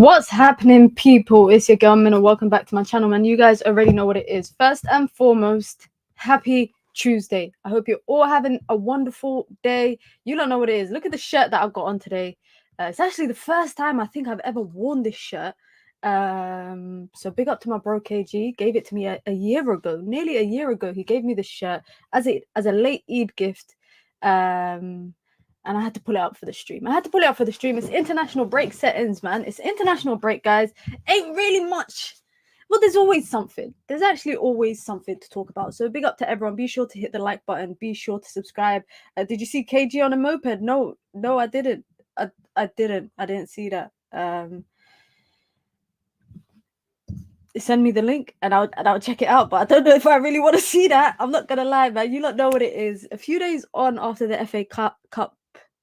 What's happening, people? It's your girl Minna. Welcome back to my channel, man. You guys already know what it is. First and foremost, happy Tuesday. I hope you're all having a wonderful day. You don't know what it is. Look at the shirt that I've got on today. It's actually the first time I think I've ever worn this shirt. So big up to my bro KG. Gave it to me a year ago, nearly a year ago. He gave me this shirt as a late Eid gift. And I had to pull it up for the stream. It's international break settings, man. It's international break, guys. Ain't really much. Well, there's always something. There's actually always something to talk about. So big up to everyone. Be sure to hit the like button. Be sure to subscribe. Did you see KG on a moped? No, I didn't. I didn't see that. Send me the link and I'll check it out. But I don't know if I really want to see that. I'm not gonna lie, man. You don't know what it is. A few days on after the FA Cup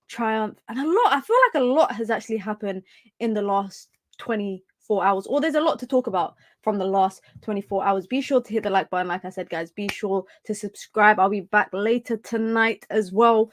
triumph, and I feel like a lot has actually happened in the last 24 hours, or there's a lot to talk about from the last 24 hours. Be sure to hit the like button. Like I said, guys, be sure to subscribe. I'll be back later tonight as well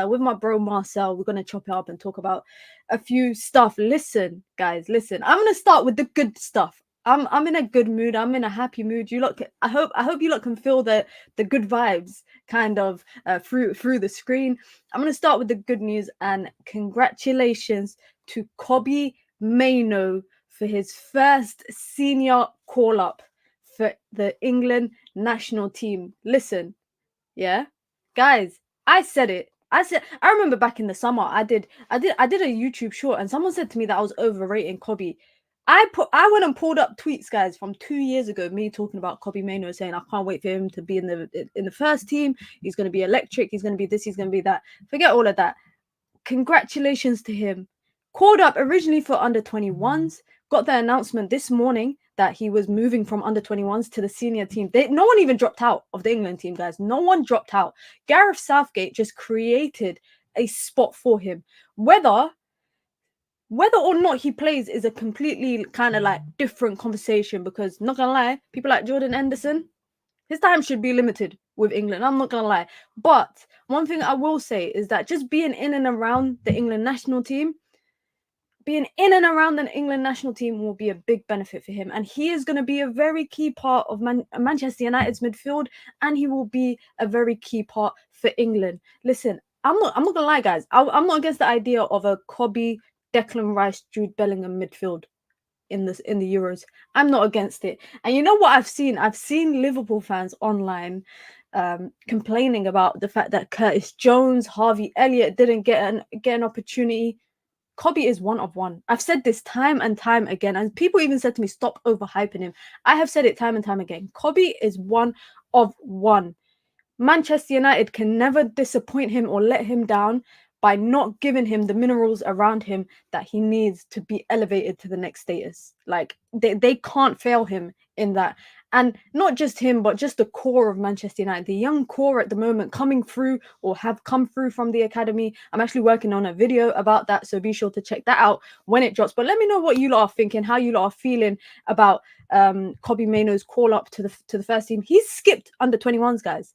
with my bro Marcel. We're gonna chop it up and talk about a few stuff. Listen, guys, listen, I'm gonna start with the good stuff. I'm in a good mood. I'm in a happy mood. You lot, I hope you lot can feel the good vibes kind of through the screen. I'm gonna start with the good news, and congratulations to Kobbie Mainoo for his first senior call up for the England national team. Listen, yeah, guys, I said it. I remember back in the summer, I did a YouTube short, and someone said to me that I was overrating Kobbie. I went and pulled up tweets, guys, from 2 years ago, me talking about Kobbie Mainoo, saying I can't wait for him to be in the first team. He's going to be electric. He's going to be this. He's going to be that. Forget all of that. Congratulations to him. Called up originally for under 21s. Got the announcement this morning that he was moving from under 21s to the senior team. No one even dropped out of the England team, guys. No one dropped out. Gareth Southgate just created a spot for him. Whether or not he plays is a completely kind of like different conversation, because not gonna lie, people like Jordan Henderson, his time should be limited with England. I'm not gonna lie. But one thing I will say is that just being in and around the England national team, will be a big benefit for him. And he is going to be a very key part of Manchester United's midfield, and he will be a very key part for England. Listen, I'm not gonna lie, guys. I'm not against the idea of a Kobbie, Declan Rice, Jude Bellingham midfield in the Euros. I'm not against it. And you know what I've seen? I've seen Liverpool fans online complaining about the fact that Curtis Jones, Harvey Elliott didn't get an opportunity. Kobbie is one of one. I've said this time and time again, and people even said to me, stop overhyping him. I have said it time and time again. Kobbie is one of one. Manchester United can never disappoint him or let him down by not giving him the minerals around him that he needs to be elevated to the next status. Like, they can't fail him in that. And not just him, but just the core of Manchester United, the young core at the moment coming through or have come through from the academy. I'm actually working on a video about that, so be sure to check that out when it drops. But let me know what you lot are thinking, how you lot are feeling about Kobbie Mainoo's call up to the first team. He's skipped under 21s, guys.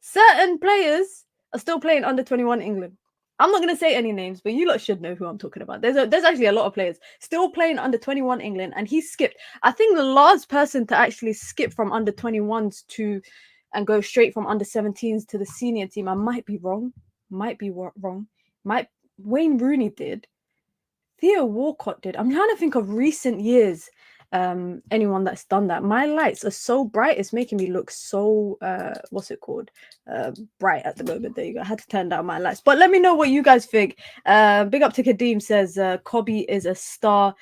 Certain players are still playing under 21 England. I'm not going to say any names, but you lot should know who I'm talking about. There's actually a lot of players still playing under 21 England, and he skipped. I think the last person to actually skip from under 21s and go straight from under 17s to the senior team, I might be wrong. Wayne Rooney did. Theo Walcott did. I'm trying to think of recent years. Anyone that's done that. My lights are so bright, it's making me look so bright at the moment. There you go. I had to turn down my lights, but let me know what you guys think. Big up to Kadeem, says Kobbie is a star.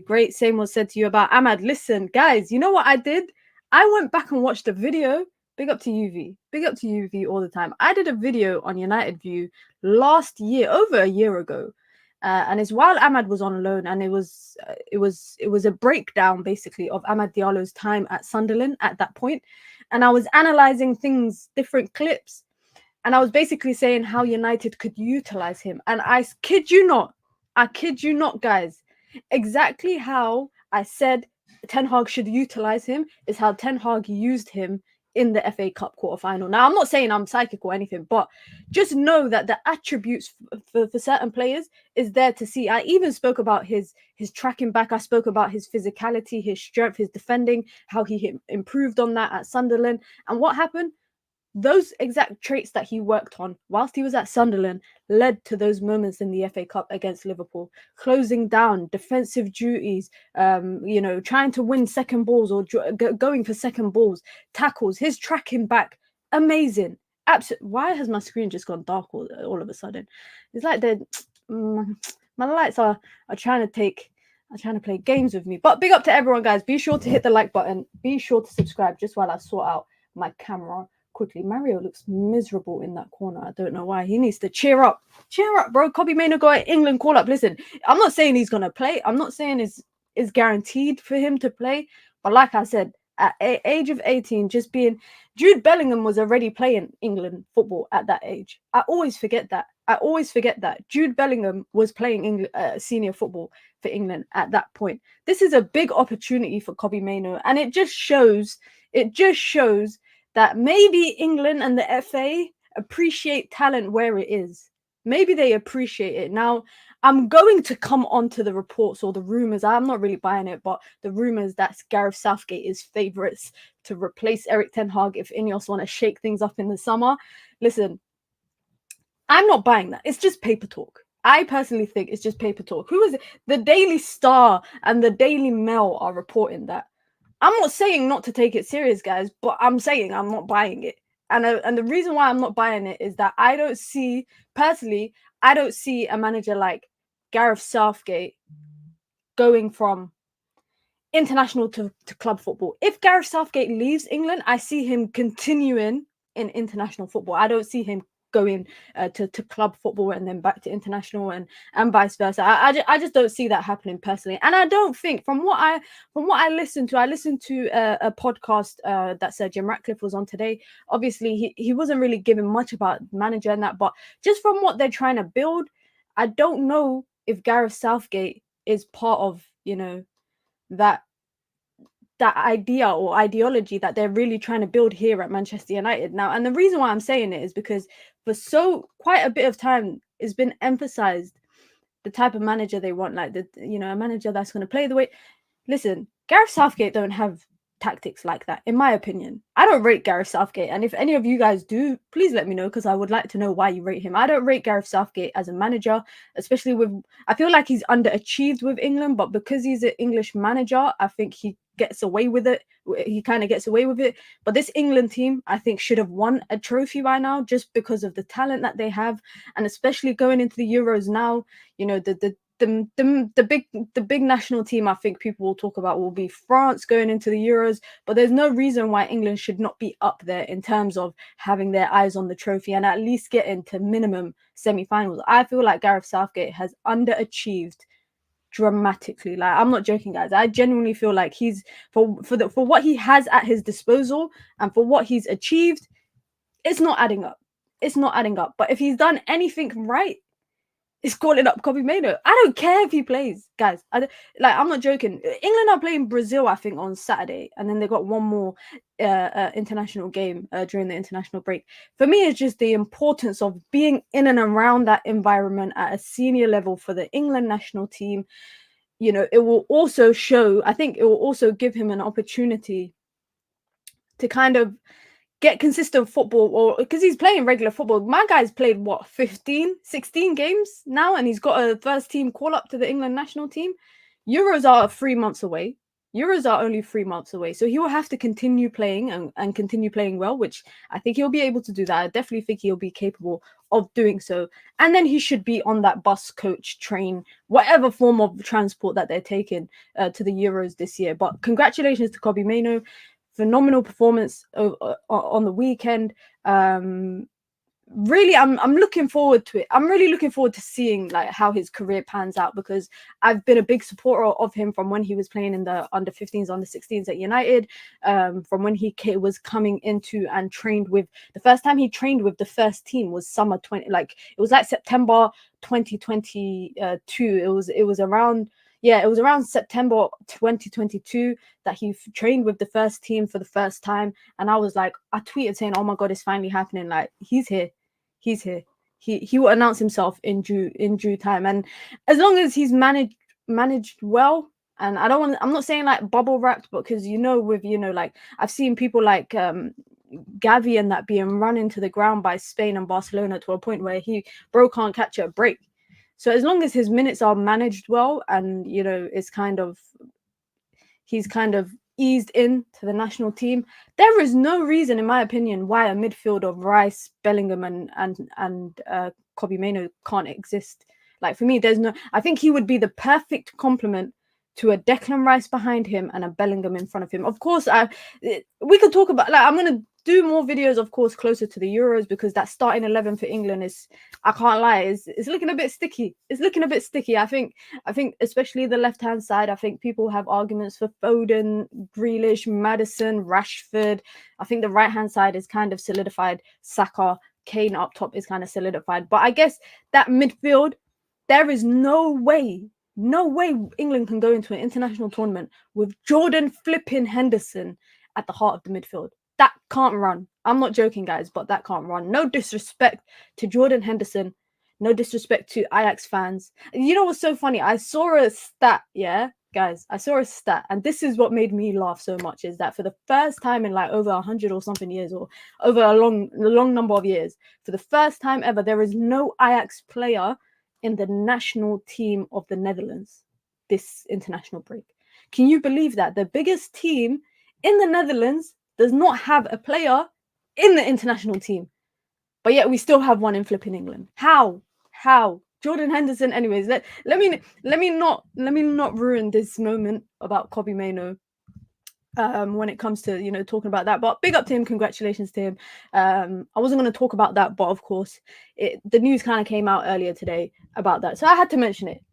Great. Same was said to you about Ahmad. Listen, guys, you know what I did? I went back and watched a video. Big up to UV all the time. I did a video on United View last year, over a year ago. And it's while Ahmad was on loan, and it was a breakdown basically of Amad Diallo's time at Sunderland at that point. And I was analysing things, different clips, and I was basically saying how United could utilise him. And I kid you not, guys, exactly how I said Ten Hag should utilise him is how Ten Hag used him in the FA Cup quarterfinal. Now, I'm not saying I'm psychic or anything, but just know that the attributes for certain players is there to see. I even spoke about his tracking back. I spoke about his physicality, his strength, his defending, how he improved on that at Sunderland. And what happened? Those exact traits that he worked on whilst he was at Sunderland led to those moments in the FA Cup against Liverpool, closing down defensive duties, trying to win second balls or going for second balls, tackles, his tracking back, amazing. Absolutely. Why has my screen just gone dark all of a sudden? It's like my lights are trying to play games with me. But big up to everyone, guys. Be sure to hit the like button. Be sure to subscribe just while I sort out my camera quickly. Mario looks miserable in that corner. I don't know why. He needs to cheer up, bro. Kobbie Mainoo got an England call up. Listen, I'm not saying he's gonna play. I'm not saying it's guaranteed for him to play. But like I said, at age of 18, just being Jude Bellingham was already playing England football at that age. I always forget that. Jude Bellingham was playing senior football for England at that point. This is a big opportunity for Kobbie Mainoo, and it just shows that maybe England and the FA appreciate talent where it is. Maybe they appreciate it. Now, I'm going to come on to the reports or the rumours. I'm not really buying it, but the rumours that Gareth Southgate is favourites to replace Erik ten Hag if Ineos want to shake things up in the summer. Listen, I'm not buying that. It's just paper talk. I personally think it's just paper talk. Who is it? The Daily Star and the Daily Mail are reporting that. I'm not saying not to take it serious, guys, but I'm saying I'm not buying it. And the reason why I'm not buying it is that I don't see a manager like Gareth Southgate going from international to club football. If Gareth Southgate leaves England, I see him continuing in international football. I don't see him going to club football and then back to international and vice versa. I just don't see that happening personally. And I don't think from what I listened to a podcast that Sir Jim Ratcliffe was on today. Obviously he wasn't really giving much about manager and that, but just from what they're trying to build, I don't know if Gareth Southgate is part of, that idea or ideology that they're really trying to build here at Manchester United now. And the reason why I'm saying it is because for quite a bit of time it's been emphasized the type of manager they want, like a manager that's going to play the way. Listen, Gareth Southgate don't have tactics like that, in my opinion. I don't rate Gareth Southgate, and if any of you guys do, please let me know, because I would like to know why you rate him. I don't rate Gareth Southgate as a manager, especially I feel like he's underachieved with England, but because he's an English manager, I think he gets away with it. He kind of gets away with it. But this England team, I think, should have won a trophy by now, just because of the talent that they have, and especially going into the Euros now. The big national team I think people will talk about will be France going into the Euros, but there's no reason why England should not be up there in terms of having their eyes on the trophy and at least get into minimum semi-finals. I feel like Gareth Southgate has underachieved dramatically. Like, I'm not joking, guys. I genuinely feel like he's for what he has at his disposal and for what he's achieved, it's not adding up. But if he's done anything right, it's calling up Kobbie Mainoo. I don't care if he plays, guys. I'm not joking. England are playing Brazil, I think, on Saturday, and then they got one more international game during the international break. For me, it's just the importance of being in and around that environment at a senior level for the England national team. It will also show, I think it will also give him an opportunity to kind of get consistent football, or because he's playing regular football. My guy's played 16 games now, and he's got a first team call up to the England national team. Euros are 3 months away. Euros are only 3 months away, so he will have to continue playing and continue playing well, which I think he'll be able to do that. I definitely think he'll be capable of doing so, and then he should be on that bus, coach, train, whatever form of transport that they're taking to the Euros this year. But congratulations to Kobbie Mainoo. Phenomenal performance on the weekend. Really, I'm looking forward to it. I'm really looking forward to seeing like how his career pans out, because I've been a big supporter of him from when he was playing in the under 15s, under 16s at United. From when he was coming into and trained with the first time he trained with the first team was summer 20, like it was like September 2022. It was around. Yeah, it was around September 2022 that he trained with the first team for the first time. And I was like, I tweeted saying, oh my God, it's finally happening. Like, he's here. He's here. He will announce himself in due time. And as long as he's managed well, and I'm not saying like bubble wrapped, but because with like I've seen people like Gavi and that being run into the ground by Spain and Barcelona to a point where bro can't catch a break. So as long as his minutes are managed well, and it's he's kind of eased in to the national team, there is no reason, in my opinion, why a midfield of Rice, Bellingham, and Kobbie Mainoo can't exist. Like, for me, I think he would be the perfect complement to a Declan Rice behind him and a Bellingham in front of him. Of course, we could talk about, like, I'm gonna do more videos, of course, closer to the Euros, because that starting 11 for England is, I can't lie, it's looking a bit sticky. It's looking a bit sticky. I think especially the left-hand side, I think people have arguments for Foden, Grealish, Maddison, Rashford. I think the right-hand side is kind of solidified. Saka, Kane up top is kind of solidified. But I guess that midfield, there is no way England can go into an international tournament with Jordan flipping Henderson at the heart of the midfield. That can't run. I'm not joking, guys, but that can't run. No disrespect to Jordan Henderson. No disrespect to Ajax fans. You know what's so funny? I saw a stat, yeah, guys. I saw a stat, and this is what made me laugh so much, is that for the first time in like over 100 or something years, or over a long number of years, for the first time ever, there is no Ajax player in the national team of the Netherlands this international break. Can you believe that? The biggest team in the Netherlands does not have a player in the international team, but yet we still have one in flipping England. How? Jordan Henderson. Anyways, let me not ruin this moment about Kobbie Mainoo when it comes to talking about that. But big up to him, congratulations to him. I wasn't going to talk about that, but of course the news kind of came out earlier today about that, so I had to mention it.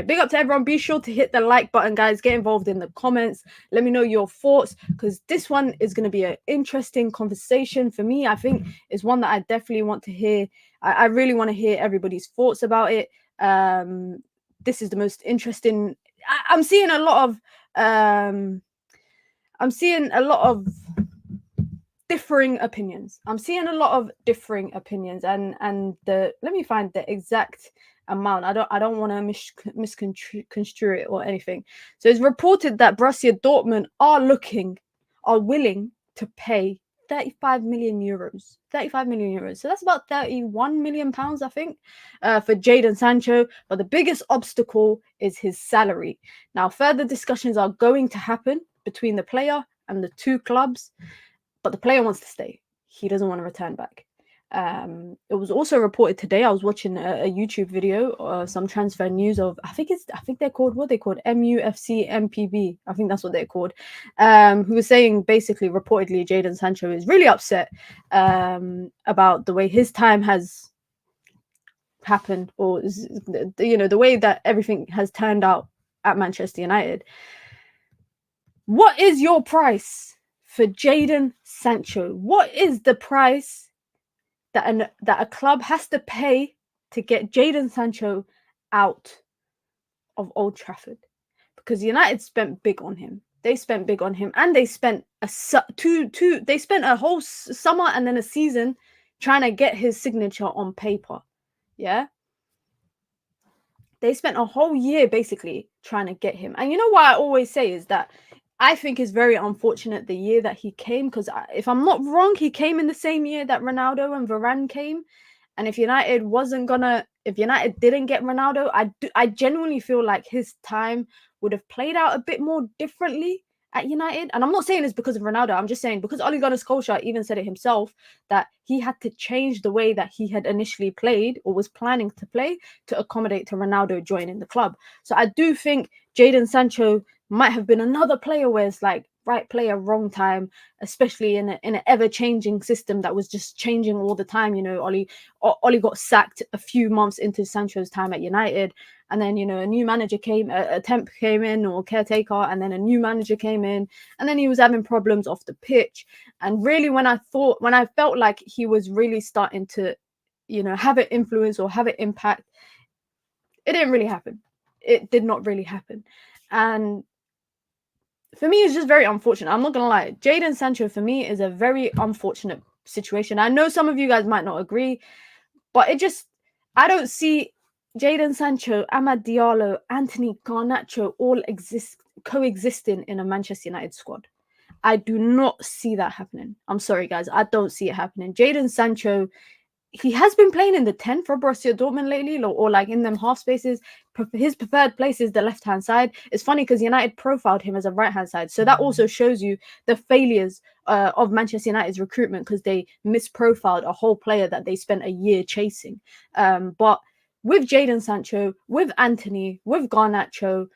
Big up to everyone. Be sure to hit the like button, guys. Get involved in the comments. Let me know your thoughts, because this one is going to be an interesting conversation for me. I think it's one that I definitely want to hear. I really want to hear everybody's thoughts about it. This is the most interesting. I'm seeing a lot of differing opinions. And let me find the exact amount. I don't want to misconstrue it or anything. So it's reported that Borussia Dortmund are willing to pay 35 million euros. 35 million euros. So that's about 31 million pounds, I think, for Jadon Sancho. But the biggest obstacle is his salary. Now, further discussions are going to happen between the player and the two clubs, but the player wants to stay. He doesn't want to return back. It was also reported today, I was watching a YouTube video, some transfer news of, I think they're called, what they called, MUFC MPB, I think that's what they're called, who was saying, basically, reportedly, Jadon Sancho is really upset about the way his time has happened, or the way that everything has turned out at Manchester United. What is your price for Jadon Sancho? What is the price that a club has to pay to get Jadon Sancho out of Old Trafford? Because United spent big on him. They spent big on him, and they spent they spent a whole summer and then a season trying to get his signature on paper. Yeah. They spent a whole year basically trying to get him. And you know what I always say is that I think it's very unfortunate the year that he came, because if I'm not wrong, he came in the same year that Ronaldo and Varane came. And if United didn't get Ronaldo, I genuinely feel like his time would have played out a bit more differently at United. And I'm not saying it's because of Ronaldo. I'm just saying, because Ole Gunnar Solskjaer even said it himself, that he had to change the way that he had initially played or was planning to play to accommodate to Ronaldo joining the club. So I do think Jadon Sancho might have been another player where it's like right player, wrong time, especially in an ever-changing system that was just changing all the time. Ole got sacked a few months into Sancho's time at United, and then a new manager came, a temp came in, or caretaker, and then a new manager came in, and then he was having problems off the pitch. And really, when I felt like he was really starting to have an influence or have an impact, it didn't really happen. it did not really happen. And for me, it's just very unfortunate. I'm not gonna lie. Jadon Sancho for me is a very unfortunate situation. I know some of you guys might not agree, but I don't see Jadon Sancho, Amad Diallo, Anthony Garnacho all coexisting in a Manchester United squad. I do not see that happening. I'm sorry, guys. I don't see it happening. Jadon Sancho, he has been playing in the 10 for Borussia Dortmund lately, or like in them half spaces. His preferred place is the left-hand side. It's funny because United profiled him as a right-hand side. So that also shows you the failures of Manchester United's recruitment, because they misprofiled a whole player that they spent a year chasing. But with Jadon Sancho, with Anthony, with Garnacho,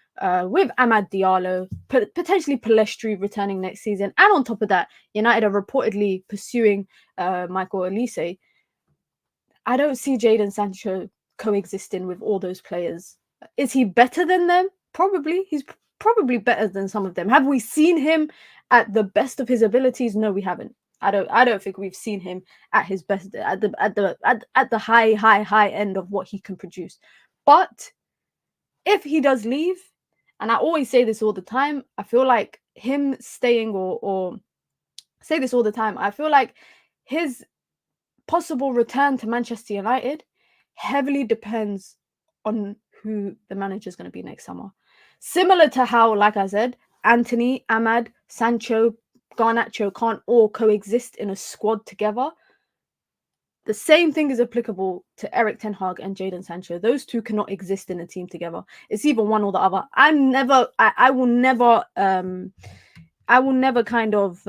with Amad Diallo, potentially Pellistri returning next season, and on top of that, United are reportedly pursuing Michael Olise. I don't see Jadon Sancho coexisting with all those players. Is he better than them? Probably. He's probably better than some of them. Have we seen him at the best of his abilities? No, we haven't. I don't think we've seen him at his best, at the high end of what he can produce. But if he does leave, and I always say this all the time, I feel like him staying or say this all the time, I feel like his possible return to Manchester United heavily depends on who the manager is going to be next summer. Similar to how, like I said, Anthony, Amad, Sancho, Garnacho can't all coexist in a squad together. The same thing is applicable to Erik ten Hag and Jadon Sancho. Those two cannot exist in a team together. It's either one or the other. I will never kind of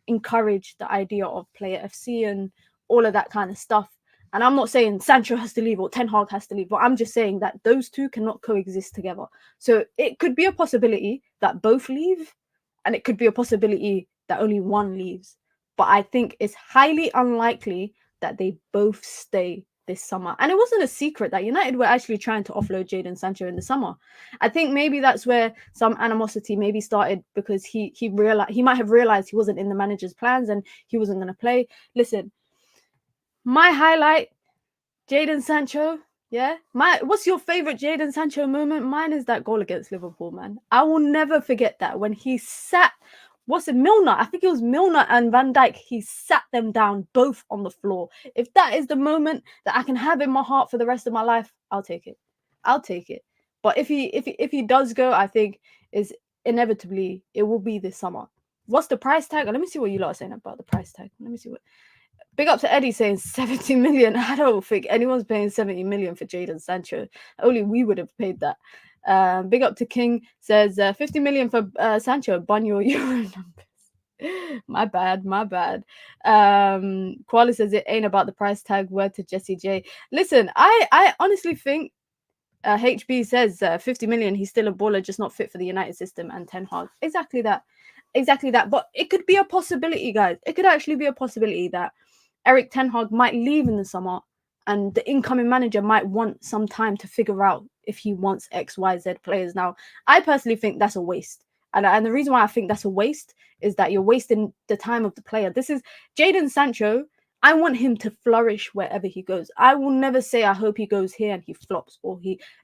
encourage the idea of player FC and all of that kind of stuff. And I'm not saying Sancho has to leave or Ten Hag has to leave, but I'm just saying that those two cannot coexist together. So it could be a possibility that both leave, and it could be a possibility that only one leaves. But I think it's highly unlikely that they both stay this summer. And it wasn't a secret that United were actually trying to offload Jadon Sancho in the summer. I think maybe that's where some animosity maybe started, because he might have realized he wasn't in the manager's plans and he wasn't going to play. Listen, my highlight, Jadon Sancho. Yeah, what's your favorite Jadon Sancho moment? Mine is that goal against Liverpool, man. I will never forget that, when he sat. What's it, Milner? I think it was Milner and Van Dijk. He sat them down both on the floor. If that is the moment that I can have in my heart for the rest of my life, I'll take it. I'll take it. But if he does go, I think is inevitably it will be this summer. What's the price tag? Let me see what you lot are saying about the price tag. Let me see what. Big up to Eddie saying 70 million. I don't think anyone's paying 70 million for Jadon Sancho. Only we would have paid that. Big up to King says 50 million for Sancho. Bun your Euro numbers. my bad. Koala says it ain't about the price tag. Word to Jesse J. Listen, I honestly think HB says 50 million. He's still a baller, just not fit for the United system and Ten Hag. Exactly that. But it could be a possibility, guys. It could actually be a possibility that Erik ten Hag might leave in the summer, and the incoming manager might want some time to figure out if he wants X, Y, Z players. Now, I personally think that's a waste. And the reason why I think that's a waste is that you're wasting the time of the player. This is Jadon Sancho. I want him to flourish wherever he goes. I will never say I hope he goes here and he flops, or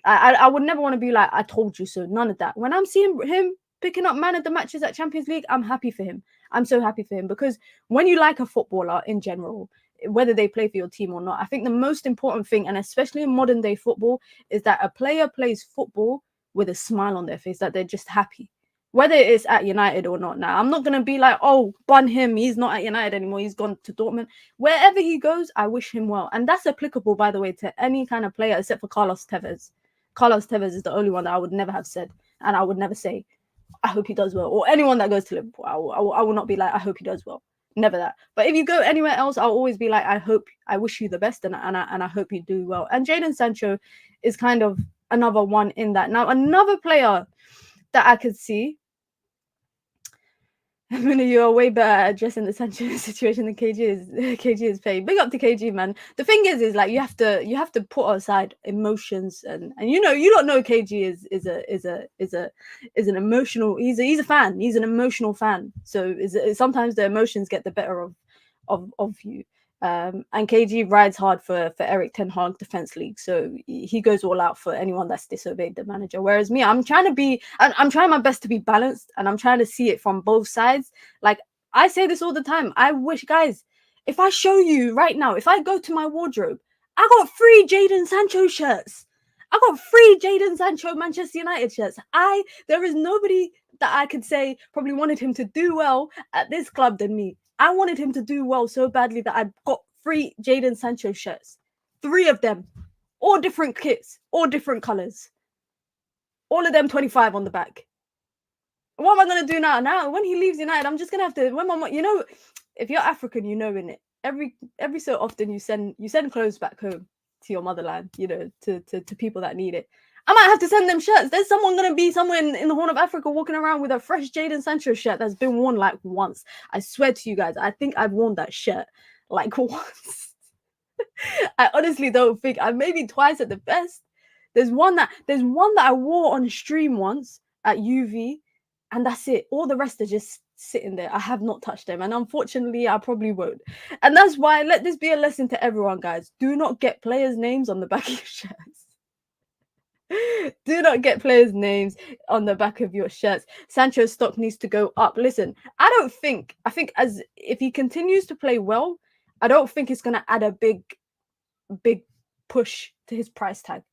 I would never want to be like, I told you so. None of that. When I'm seeing him picking up man of the matches at Champions League, I'm happy for him. I'm so happy for him, because when you like a footballer in general, whether they play for your team or not, I think the most important thing, and especially in modern day football, is that a player plays football with a smile on their face, that they're just happy, whether it's at United or not. Now, I'm not going to be like, oh, bun him, he's not at United anymore, he's gone to Dortmund. Wherever he goes, I wish him well. And that's applicable, by the way, to any kind of player except for Carlos Tevez. Carlos Tevez is the only one that I would never have said, and I would never say, I hope he does well. Or anyone that goes to Liverpool, I will not be like, I hope he does well. Never that. But if you go anywhere else, I'll always be like, I wish you the best, and I hope you do well. And Jadon Sancho is kind of another one in that. Now, another player that I could see, Minoo, you are way better at addressing the Sancho situation than KG is paid. Big up to KG, man. The thing is like you have to put aside emotions, and you don't know KG is an emotional. He's a fan. He's an emotional fan. So sometimes the emotions get the better of you. And KG rides hard for Eric Ten Hag Defense League, so he goes all out for anyone that's disobeyed the manager. Whereas me, I'm trying my best to be balanced, and I'm trying to see it from both sides. Like, I say this all the time. I wish, guys, if I show you right now, if I go to my wardrobe, I got 3 Jadon Sancho shirts. I got 3 Jadon Sancho Manchester United shirts. There is nobody that I could say probably wanted him to do well at this club than me. I wanted him to do well so badly that I got 3 Jadon Sancho shirts. 3 of them. All different kits. All different colours. All of them 25 on the back. What am I going to do now? Now, when he leaves United, I'm just going to have to... When my mom, you know, if you're African, you know, innit? Every so often you send clothes back home to your motherland, you know, to people that need it. I might have to send them shirts. There's someone going to be somewhere in the Horn of Africa walking around with a fresh Jadon Sancho shirt that's been worn like once. I swear to you guys, I think I've worn that shirt like once. I honestly don't think. Maybe twice at the best. There's one that I wore on stream once at UV, and that's it. All the rest are just sitting there. I have not touched them, and unfortunately I probably won't. And that's why, let this be a lesson to everyone, guys. Do not get players' names on the back of your shirts. Do not get players' names on the back of your shirts. Sancho's stock needs to go up. Listen, I think as if he continues to play well, I don't think it's going to add a big push to his price tag.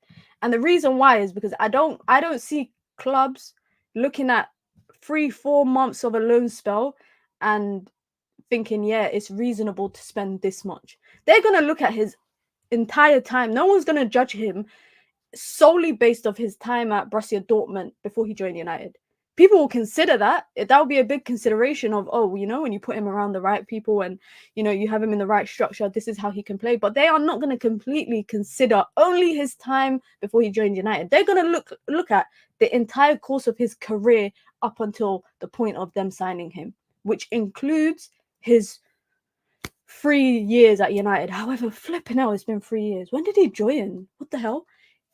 And the reason why is because I don't see clubs looking at 3-4 months of a loan spell and thinking, yeah, it's reasonable to spend this much. They're going to look at his entire time. No one's going to judge him solely based off his time at Borussia Dortmund before he joined United. People will consider that. That would be a big consideration of, oh, you know, when you put him around the right people and, you know, you have him in the right structure, this is how he can play. But they are not going to completely consider only his time before he joined United. They're going to look at the entire course of his career up until the point of them signing him, which includes his 3 years at United. However, flipping hell, it's been 3 years. When did he join? What the hell?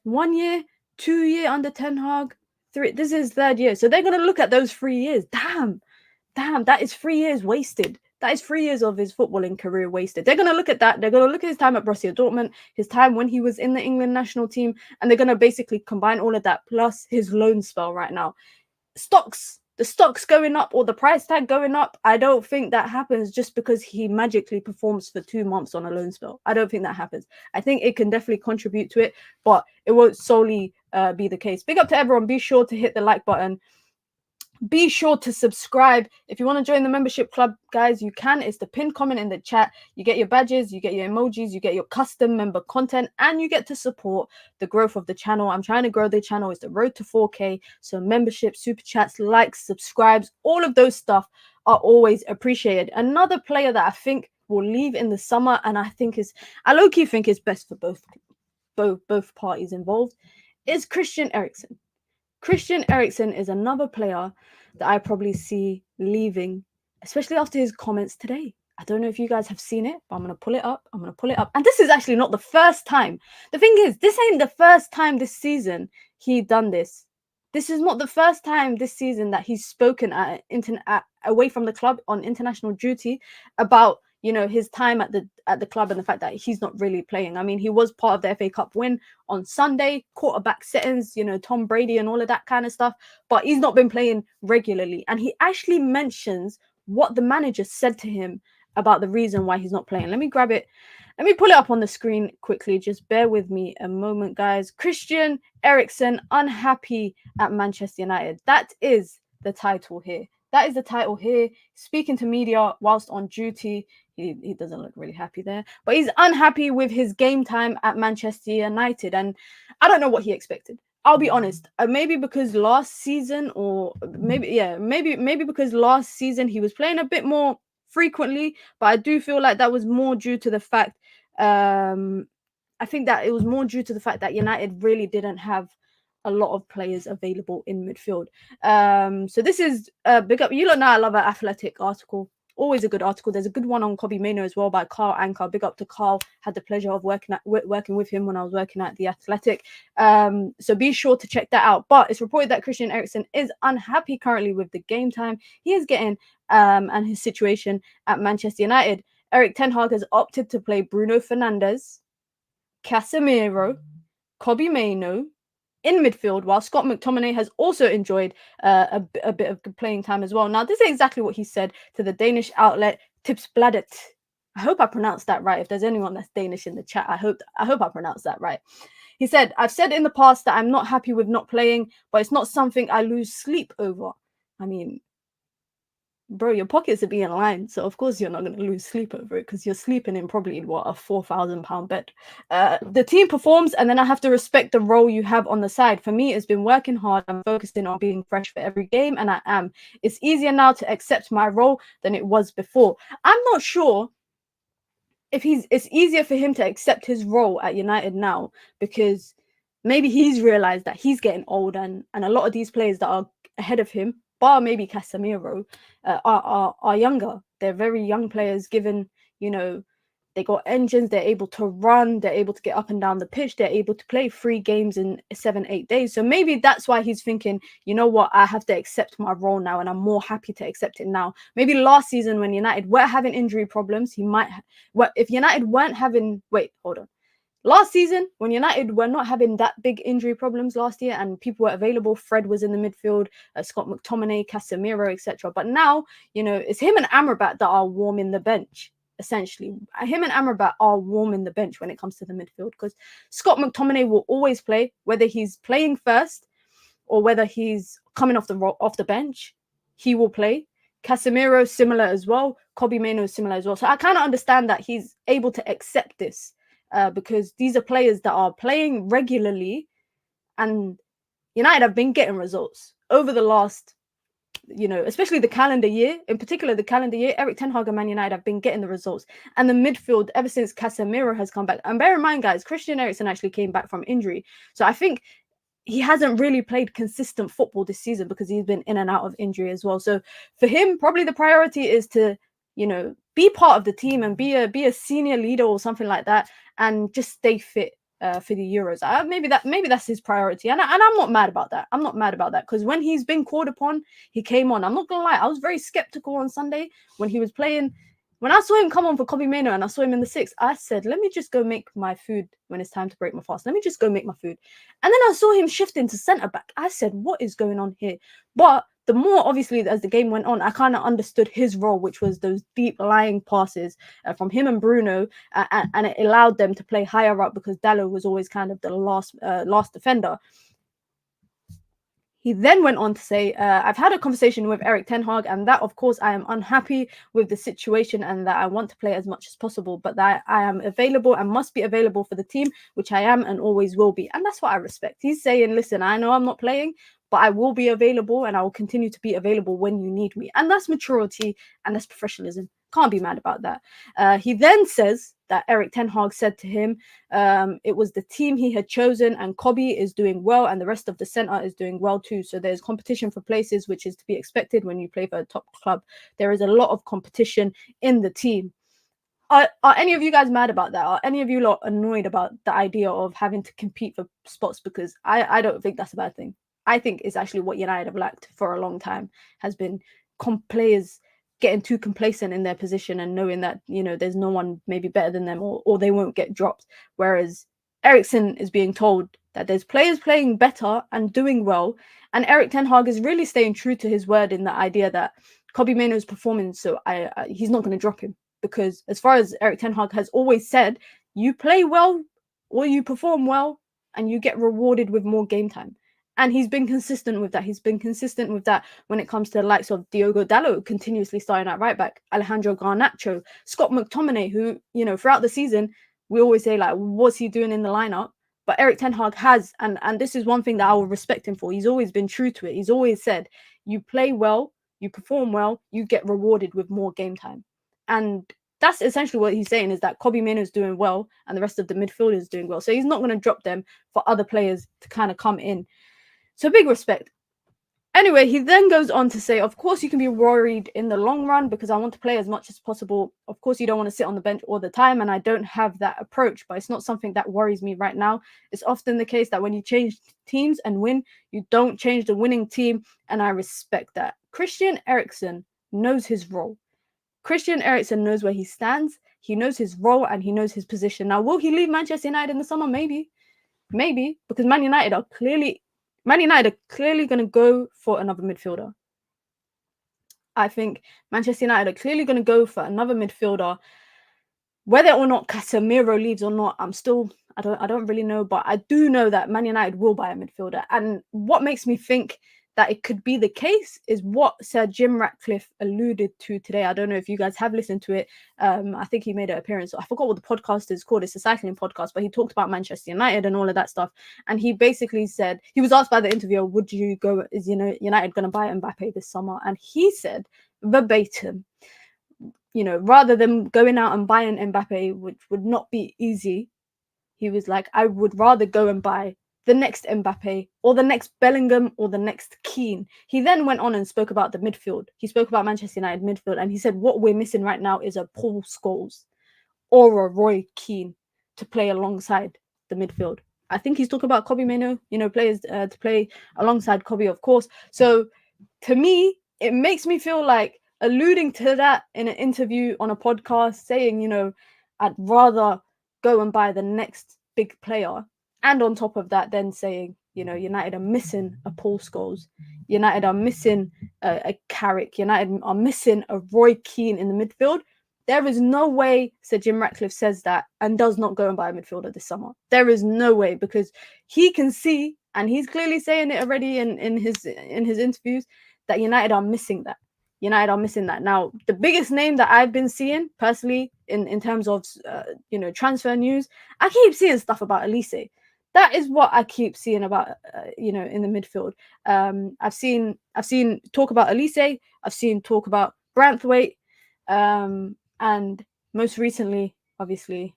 1 year, 2 year under Ten Hag, 3. This is 3rd year. So they're going to look at those 3 years. Damn, that is 3 years wasted. That is 3 years of his footballing career wasted. They're going to look at that. They're going to look at his time at Borussia Dortmund, his time when he was in the England national team, and they're going to basically combine all of that plus his loan spell right now. The stocks going up or the price tag going up, I don't think that happens just because he magically performs for 2 months on a loan spell. I don't think that happens. I think it can definitely contribute to it, but it won't solely be the case. Big up to everyone. Be sure to hit the like button. Be sure to subscribe. If you want to join the membership club, guys, you can. It's the pinned comment in the chat. You get your badges, you get your emojis, you get your custom member content, and you get to support the growth of the channel. I'm trying to grow the channel. It's the road to 4K. So membership, super chats, likes, subscribes, all of those stuff are always appreciated. Another player that I think will leave in the summer, and I low-key think is best for both parties involved, is Christian Eriksen. Christian Eriksen is another player that I probably see leaving, especially after his comments today. I don't know if you guys have seen it, but I'm going to pull it up. And this is actually not the first time. The thing is, this ain't the first time this season he done this. This is not the first time this season that he's spoken away from the club on international duty about, you know, his time at the club and the fact that he's not really playing. I mean, he was part of the FA Cup win on Sunday, quarterback settings, you know, Tom Brady and all of that kind of stuff, but he's not been playing regularly. And he actually mentions what the manager said to him about the reason why he's not playing. Let me grab it. Let me pull it up on the screen quickly. Just bear with me a moment, guys. Christian Eriksen, unhappy at Manchester United. That is the title here. That is the title here. Speaking to media whilst on duty. He doesn't look really happy there. But he's unhappy with his game time at Manchester United. And I don't know what he expected. I'll be honest. Maybe because last season maybe because last season he was playing a bit more frequently. But I do feel like that was more due to the fact... I think that it was more due to the fact that United really didn't have a lot of players available in midfield. So this is big up. You lot know I love an Athletic article. Always a good article. There's a good one on Kobbie Mainoo as well by Carl Anker. Big up to Carl. Had the pleasure of working with him when I was working at the Athletic. So be sure to check that out. But it's reported that Christian Eriksen is unhappy currently with the game time he is getting and his situation at Manchester United. Erik ten Hag has opted to play Bruno Fernandes, Casemiro, Kobbie Mainoo in midfield, while Scott McTominay has also enjoyed a bit of playing time as well. Now, this is exactly what he said to the Danish outlet Tipsbladet. I hope I pronounced that right. If there's anyone that's Danish in the chat, I hope I pronounced that right. He said, "I've said in the past that I'm not happy with not playing, but it's not something I lose sleep over." I mean, bro, your pockets are being lined, so of course you're not going to lose sleep over it because you're sleeping in probably what, a £4,000 bed. The team performs, and then I have to respect the role you have on the side. For me, it's been working hard. I'm focusing on being fresh for every game, and I am. It's easier now to accept my role than it was before. I'm not sure if it's easier for him to accept his role at United now, because maybe he's realized that he's getting old, and a lot of these players that are ahead of him, bar maybe Casemiro, are younger. They're very young players, given, you know, they got engines, they're able to run, they're able to get up and down the pitch, they're able to play 3 games in 7-8 days. So maybe that's why he's thinking, you know what, I have to accept my role now, and I'm more happy to accept it now. Maybe last season when United were having injury problems, he might if United weren't having last season, when United were not having that big injury problems last year and people were available, Fred was in the midfield, Scott McTominay, Casemiro, etc. But now, you know, it's him and Amrabat that are warming the bench, essentially. Him and Amrabat are warming the bench when it comes to the midfield, because Scott McTominay will always play, whether he's playing first or whether he's coming off the bench, he will play. Casemiro, similar as well. Kobbie Mainoo, similar as well. So I kind of understand that he's able to accept this. Because these are players that are playing regularly, and United have been getting results over the last, you know, especially the calendar year. In particular, the calendar year, Erik ten Hag and Man United have been getting the results. And the midfield, ever since Casemiro has come back, and bear in mind, guys, Christian Eriksen actually came back from injury. So I think he hasn't really played consistent football this season because he's been in and out of injury as well. So for him, probably the priority is to, you know, be part of the team and be a senior leader or something like that, and just stay fit for the Euros. Maybe that's his priority, and I'm not mad about that. I'm not mad about that, because when he's been called upon, he came on. I'm not gonna lie, I was very skeptical on Sunday when he was playing. When I saw him come on for Kobbie Mainoo and I saw him in the 6th, I said, let me just go make my food when it's time to break my fast. Let me just go make my food. And then I saw him shifting to centre-back. I said, what is going on here? But the more, obviously, as the game went on, I kind of understood his role, which was those deep lying passes from him and Bruno, and it allowed them to play higher up because Dalot was always kind of the last defender. He then went on to say, I've had a conversation with Erik ten Hag, and that, of course, I am unhappy with the situation and that I want to play as much as possible, but that I am available and must be available for the team, which I am and always will be. And that's what I respect. He's saying, listen, I know I'm not playing, but I will be available and I will continue to be available when you need me. And that's maturity and that's professionalism. Can't be mad about that. He then says that Erik ten Hag said to him, it was the team he had chosen, and Kobbie is doing well, and the rest of the centre is doing well too. So there's competition for places, which is to be expected when you play for a top club. There is a lot of competition in the team. Are any of you guys mad about that? Are any of you lot annoyed about the idea of having to compete for spots? Because I don't think that's a bad thing. I think it's actually what United have lacked for a long time, has been players getting too complacent in their position and knowing that, you know, there's no one maybe better than them, or they won't get dropped. Whereas Eriksen is being told that there's players playing better and doing well, and Erik ten Hag is really staying true to his word in the idea that Kobbie Mainoo is performing, so he's not going to drop him. Because as far as Erik ten Hag has always said, you play well or you perform well and you get rewarded with more game time. And he's been consistent with that. He's been consistent with that when it comes to the likes of Diogo Dalot continuously starting at right back, Alejandro Garnacho, Scott McTominay, who, you know, throughout the season, we always say, like, what's he doing in the lineup? But Erik ten Hag has, and this is one thing that I will respect him for. He's always been true to it. He's always said, you play well, you perform well, you get rewarded with more game time. And that's essentially what he's saying, is that Kobbie Mainoo is doing well and the rest of the midfield is doing well. So he's not going to drop them for other players to kind of come in. So big respect. Anyway, he then goes on to say, of course, you can be worried in the long run because I want to play as much as possible. Of course, you don't want to sit on the bench all the time, and I don't have that approach, but it's not something that worries me right now. It's often the case that when you change teams and win, you don't change the winning team, and I respect that. Christian Eriksen knows his role. Christian Eriksen knows where he stands. He knows his role and he knows his position. Now, will he leave Manchester United in the summer? Maybe, because Man United are clearly going to go for another midfielder. I think Manchester United are clearly going to go for another midfielder. Whether or not Casemiro leaves or not, I don't really know, but I do know that Man United will buy a midfielder. And what makes me think that it could be the case is what Sir Jim Ratcliffe alluded to today. I don't know if you guys have listened to it. I think he made an appearance. I forgot what the podcast is called. It's a cycling podcast, but he talked about Manchester United and all of that stuff. And he basically said, he was asked by the interviewer, would you go, is United going to buy Mbappe this summer? And he said verbatim, rather than going out and buying Mbappe, which would not be easy, he was like, I would rather go and buy the next Mbappe or the next Bellingham or the next Keane. He then went on and spoke about the midfield. He spoke about Manchester United midfield, and he said what we're missing right now is a Paul Scholes or a Roy Keane to play alongside the midfield. I think he's talking about Kobbie Mainoo, players to play alongside Kobbie, of course. So to me, it makes me feel like alluding to that in an interview on a podcast, saying, I'd rather go and buy the next big player. And on top of that, then saying, United are missing a Paul Scholes. United are missing a Carrick. United are missing a Roy Keane in the midfield. There is no way Sir Jim Ratcliffe says that and does not go and buy a midfielder this summer. There is no way, because he can see, and he's clearly saying it already in his interviews, that United are missing that. United are missing that. Now, the biggest name that I've been seeing personally in terms of transfer news, I keep seeing stuff about Elise. That is what I keep seeing about in the midfield. I've seen talk about Elise. I've seen talk about Branthwaite, and most recently, obviously,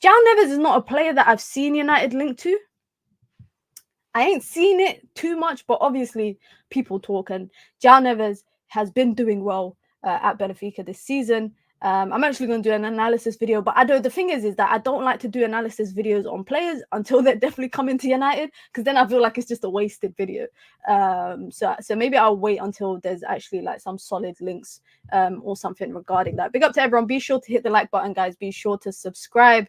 Joao Neves is not a player that I've seen United linked to. I ain't seen it too much, but obviously people talk, and Joao Neves has been doing well at Benfica this season. I'm actually going to do an analysis video, but the thing is that I don't like to do analysis videos on players until they're definitely coming to United, because then I feel like it's just a wasted video. So maybe I'll wait until there's actually like some solid links or something regarding that. Big up to everyone. Be sure to hit the like button, guys. Be sure to subscribe.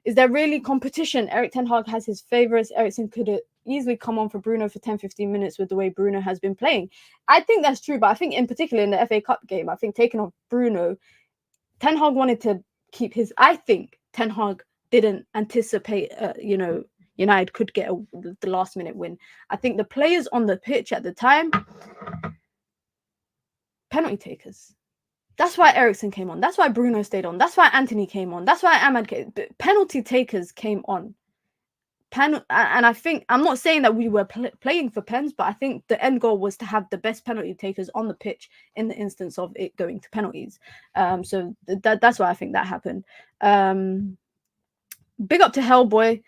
Is there really competition? Erik ten Hag has his favourites. Eriksen could easily come on for Bruno for 10-15 minutes with the way Bruno has been playing. I think that's true, but I think in particular in the FA Cup game, I think taking off Bruno, Ten Hag wanted to keep his... I think Ten Hag didn't anticipate, United could get the last-minute win. I think the players on the pitch at the time, penalty takers. That's why Eriksen came on. That's why Bruno stayed on. That's why Anthony came on. That's why Ahmad came. Penalty takers came on. And I think, I'm not saying that we were playing for pens, but I think the end goal was to have the best penalty takers on the pitch in the instance of it going to penalties. So that's why I think that happened. Big up to Hellboy.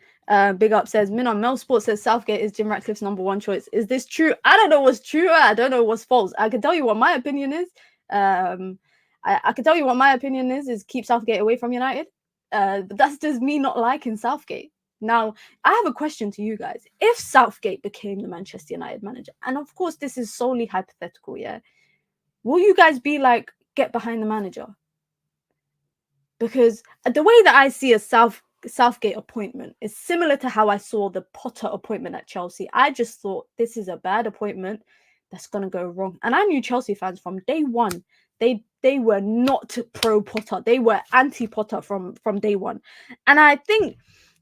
Big up says, Min on Mel Sports says Southgate is Jim Ratcliffe's #1 choice. Is this true? I don't know what's true. I don't know what's false. I can tell you what my opinion is. I can tell you what my opinion is keep Southgate away from United. But that's just me not liking Southgate. Now, I have a question to you guys. If Southgate became the Manchester United manager, and of course this is solely hypothetical, yeah, will you guys be like, get behind the manager? Because the way that I see a Southgate appointment is similar to how I saw the Potter appointment at Chelsea. I just thought this is a bad appointment that's going to go wrong. And I knew Chelsea fans from day one. They were not pro Potter. They were anti Potter from day one. And I think,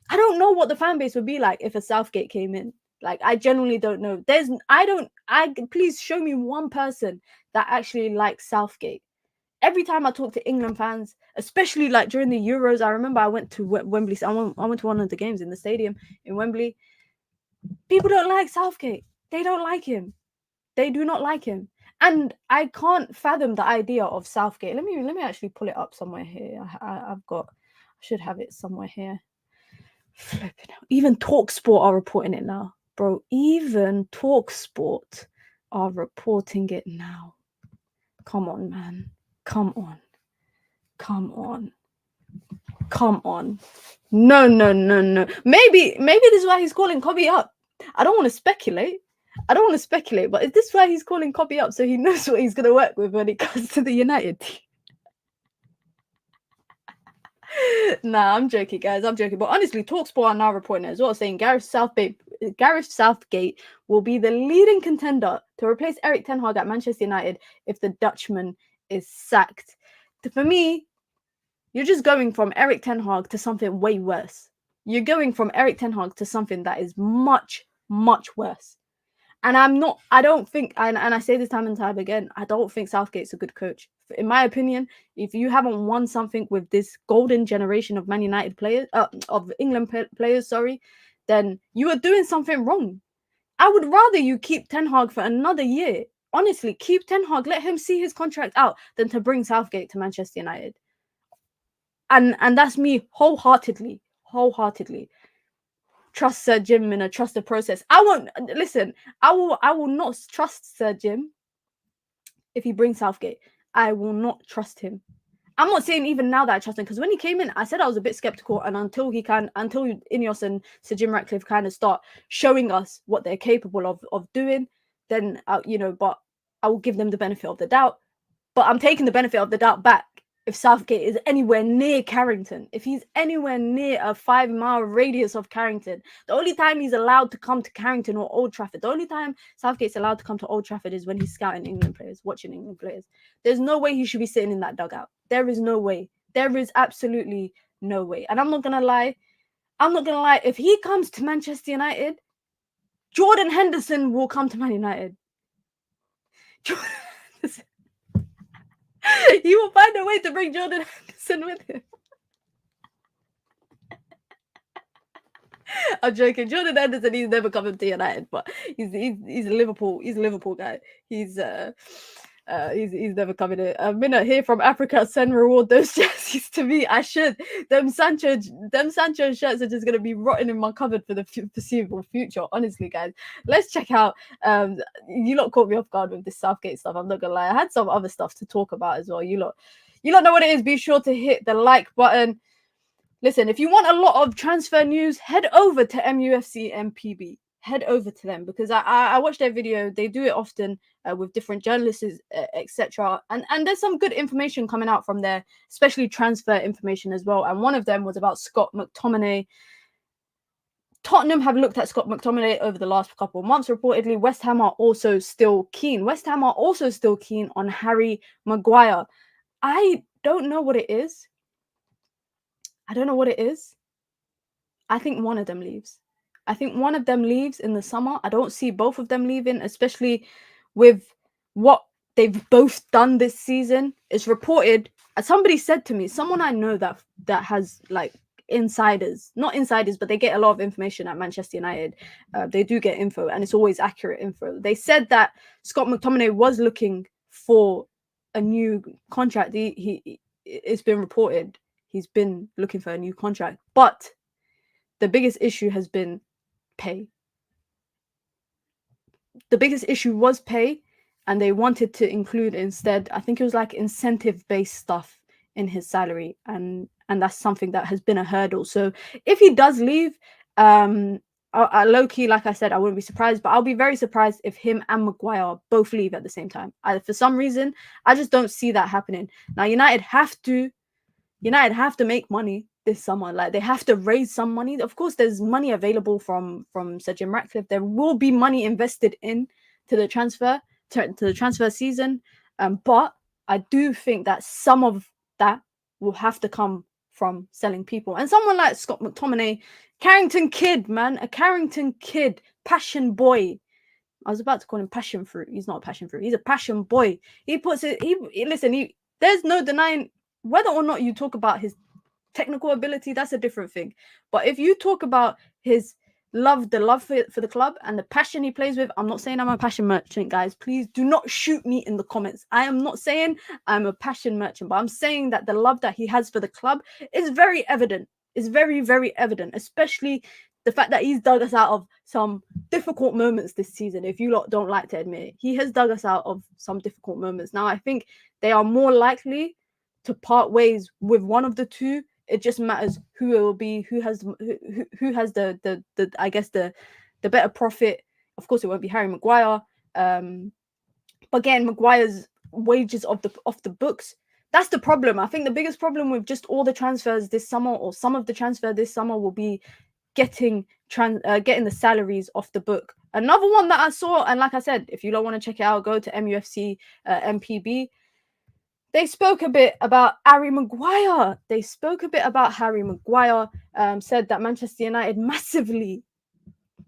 I don't know what the fan base would be like if a Southgate came in. Like, I genuinely don't know. Please show me one person that actually likes Southgate. Every time I talk to England fans, especially like during the Euros, I remember I went to Wembley. I went to one of the games in the stadium in Wembley. People don't like Southgate. They don't like him. They do not like him. And I can't fathom the idea of Southgate. Let me actually pull it up somewhere here. I should have it somewhere here. Flipping out. Even TalkSport are reporting it now, bro. Even TalkSport are reporting it now. Come on, man. Come on. No. Maybe this is why he's calling Kobbie up. I don't want to speculate. I don't want to speculate, but is this why he's calling Kobbie up so he knows what he's going to work with when it comes to the United team? Nah, I'm joking, guys. I'm joking. But honestly, TalkSport are now reporting as well, saying Gareth Southgate will be the leading contender to replace Erik ten Hag at Manchester United if the Dutchman is sacked. For me, you're just going from Erik ten Hag to something way worse. You're going from Erik ten Hag to something that is much, much worse. And I don't think, and I say this time and time again, I don't think Southgate's a good coach. In my opinion, if you haven't won something with this golden generation of Man United players, of England players, then you are doing something wrong. I would rather you keep Ten Hag for another year. Honestly, keep Ten Hag, let him see his contract out, than to bring Southgate to Manchester United. And that's me wholeheartedly. Trust Sir Jim and trust the process. I will not trust Sir Jim if he brings Southgate. I will not trust him. I'm not saying even now that I trust him, because when he came in, I said I was a bit skeptical, and until Ineos and Sir Jim Ratcliffe kind of start showing us what they're capable of doing, then but I will give them the benefit of the doubt. But I'm taking the benefit of the doubt back if Southgate is anywhere near Carrington, if he's anywhere near a 5-mile radius of Carrington. The only time he's allowed to come to Carrington or Old Trafford, the only time Southgate's allowed to come to Old Trafford is when he's scouting England players, watching England players. There's no way he should be sitting in that dugout. There is no way. There is absolutely no way. And I'm not going to lie. If he comes to Manchester United, Jordan Henderson will come to Man United. He will find a way to bring Jordan Henderson with him. I'm joking. Jordan Henderson, he's never coming to United, but he's a Liverpool guy. He's never coming in. Mina here from Africa, send reward those jerseys to me. I should. Them Sancho shirts are just gonna be rotting in my cupboard for the foreseeable future. Honestly, guys, let's check out. You lot caught me off guard with this Southgate stuff. I'm not gonna lie. I had some other stuff to talk about as well. You lot know what it is. Be sure to hit the like button. Listen, if you want a lot of transfer news, head over to MUFC MPB. Head over to them, because I watch their video. They do it often with different journalists, etc. And there's some good information coming out from there, especially transfer information as well. And one of them was about Scott McTominay. Tottenham have looked at Scott McTominay over the last couple of months. Reportedly, West Ham are also still keen. On Harry Maguire. I don't know what it is. I think one of them leaves. In the summer. I don't see both of them leaving, especially with what they've both done this season. It's reported, somebody said to me, someone I know that has like insiders, not insiders, but they get a lot of information at Manchester United. They do get info, and it's always accurate info. They said that Scott McTominay was looking for a new contract. It's been reported he's been looking for a new contract, but the biggest issue has been pay. The biggest issue was pay, and they wanted to include instead, I think it was like incentive-based stuff in his salary, and that's something that has been a hurdle. So if he does leave, low-key, like I said, I wouldn't be surprised, but I'll be very surprised if him and Maguire both leave at the same time. For some reason, I just don't see that happening. Now, United have to make money this summer. Like, they have to raise some money. Of course, there's money available from Sir Jim Ratcliffe. There will be money invested in to the transfer season. But I do think that some of that will have to come from selling people. And someone like Scott McTominay, Carrington kid, man, a Carrington kid, passion boy. I was about to call him passion fruit. He's not a passion fruit. He's a passion boy. There's no denying whether or not you talk about his technical ability, that's a different thing. But if you talk about his love for the club and the passion he plays with, I'm not saying I'm a passion merchant, guys. Please do not shoot me in the comments. I am not saying I'm a passion merchant, but I'm saying that the love that he has for the club is very evident. It's very, very evident, especially the fact that he's dug us out of some difficult moments this season. If you lot don't like to admit it, he has dug us out of some difficult moments. Now, I think they are more likely to part ways with one of the two. It just matters who it will be, who has the I guess the better profit Of course, it won't be Harry Maguire. But again, Maguire's wages off the books. That's the problem. I think the biggest problem with just all the transfers this summer, or some of the transfer this summer, will be getting the salaries off the book. Another one that I saw, and like I said, if you don't want to check it out, go to MUFC MPB. They spoke a bit about Harry Maguire. Said that Manchester United massively,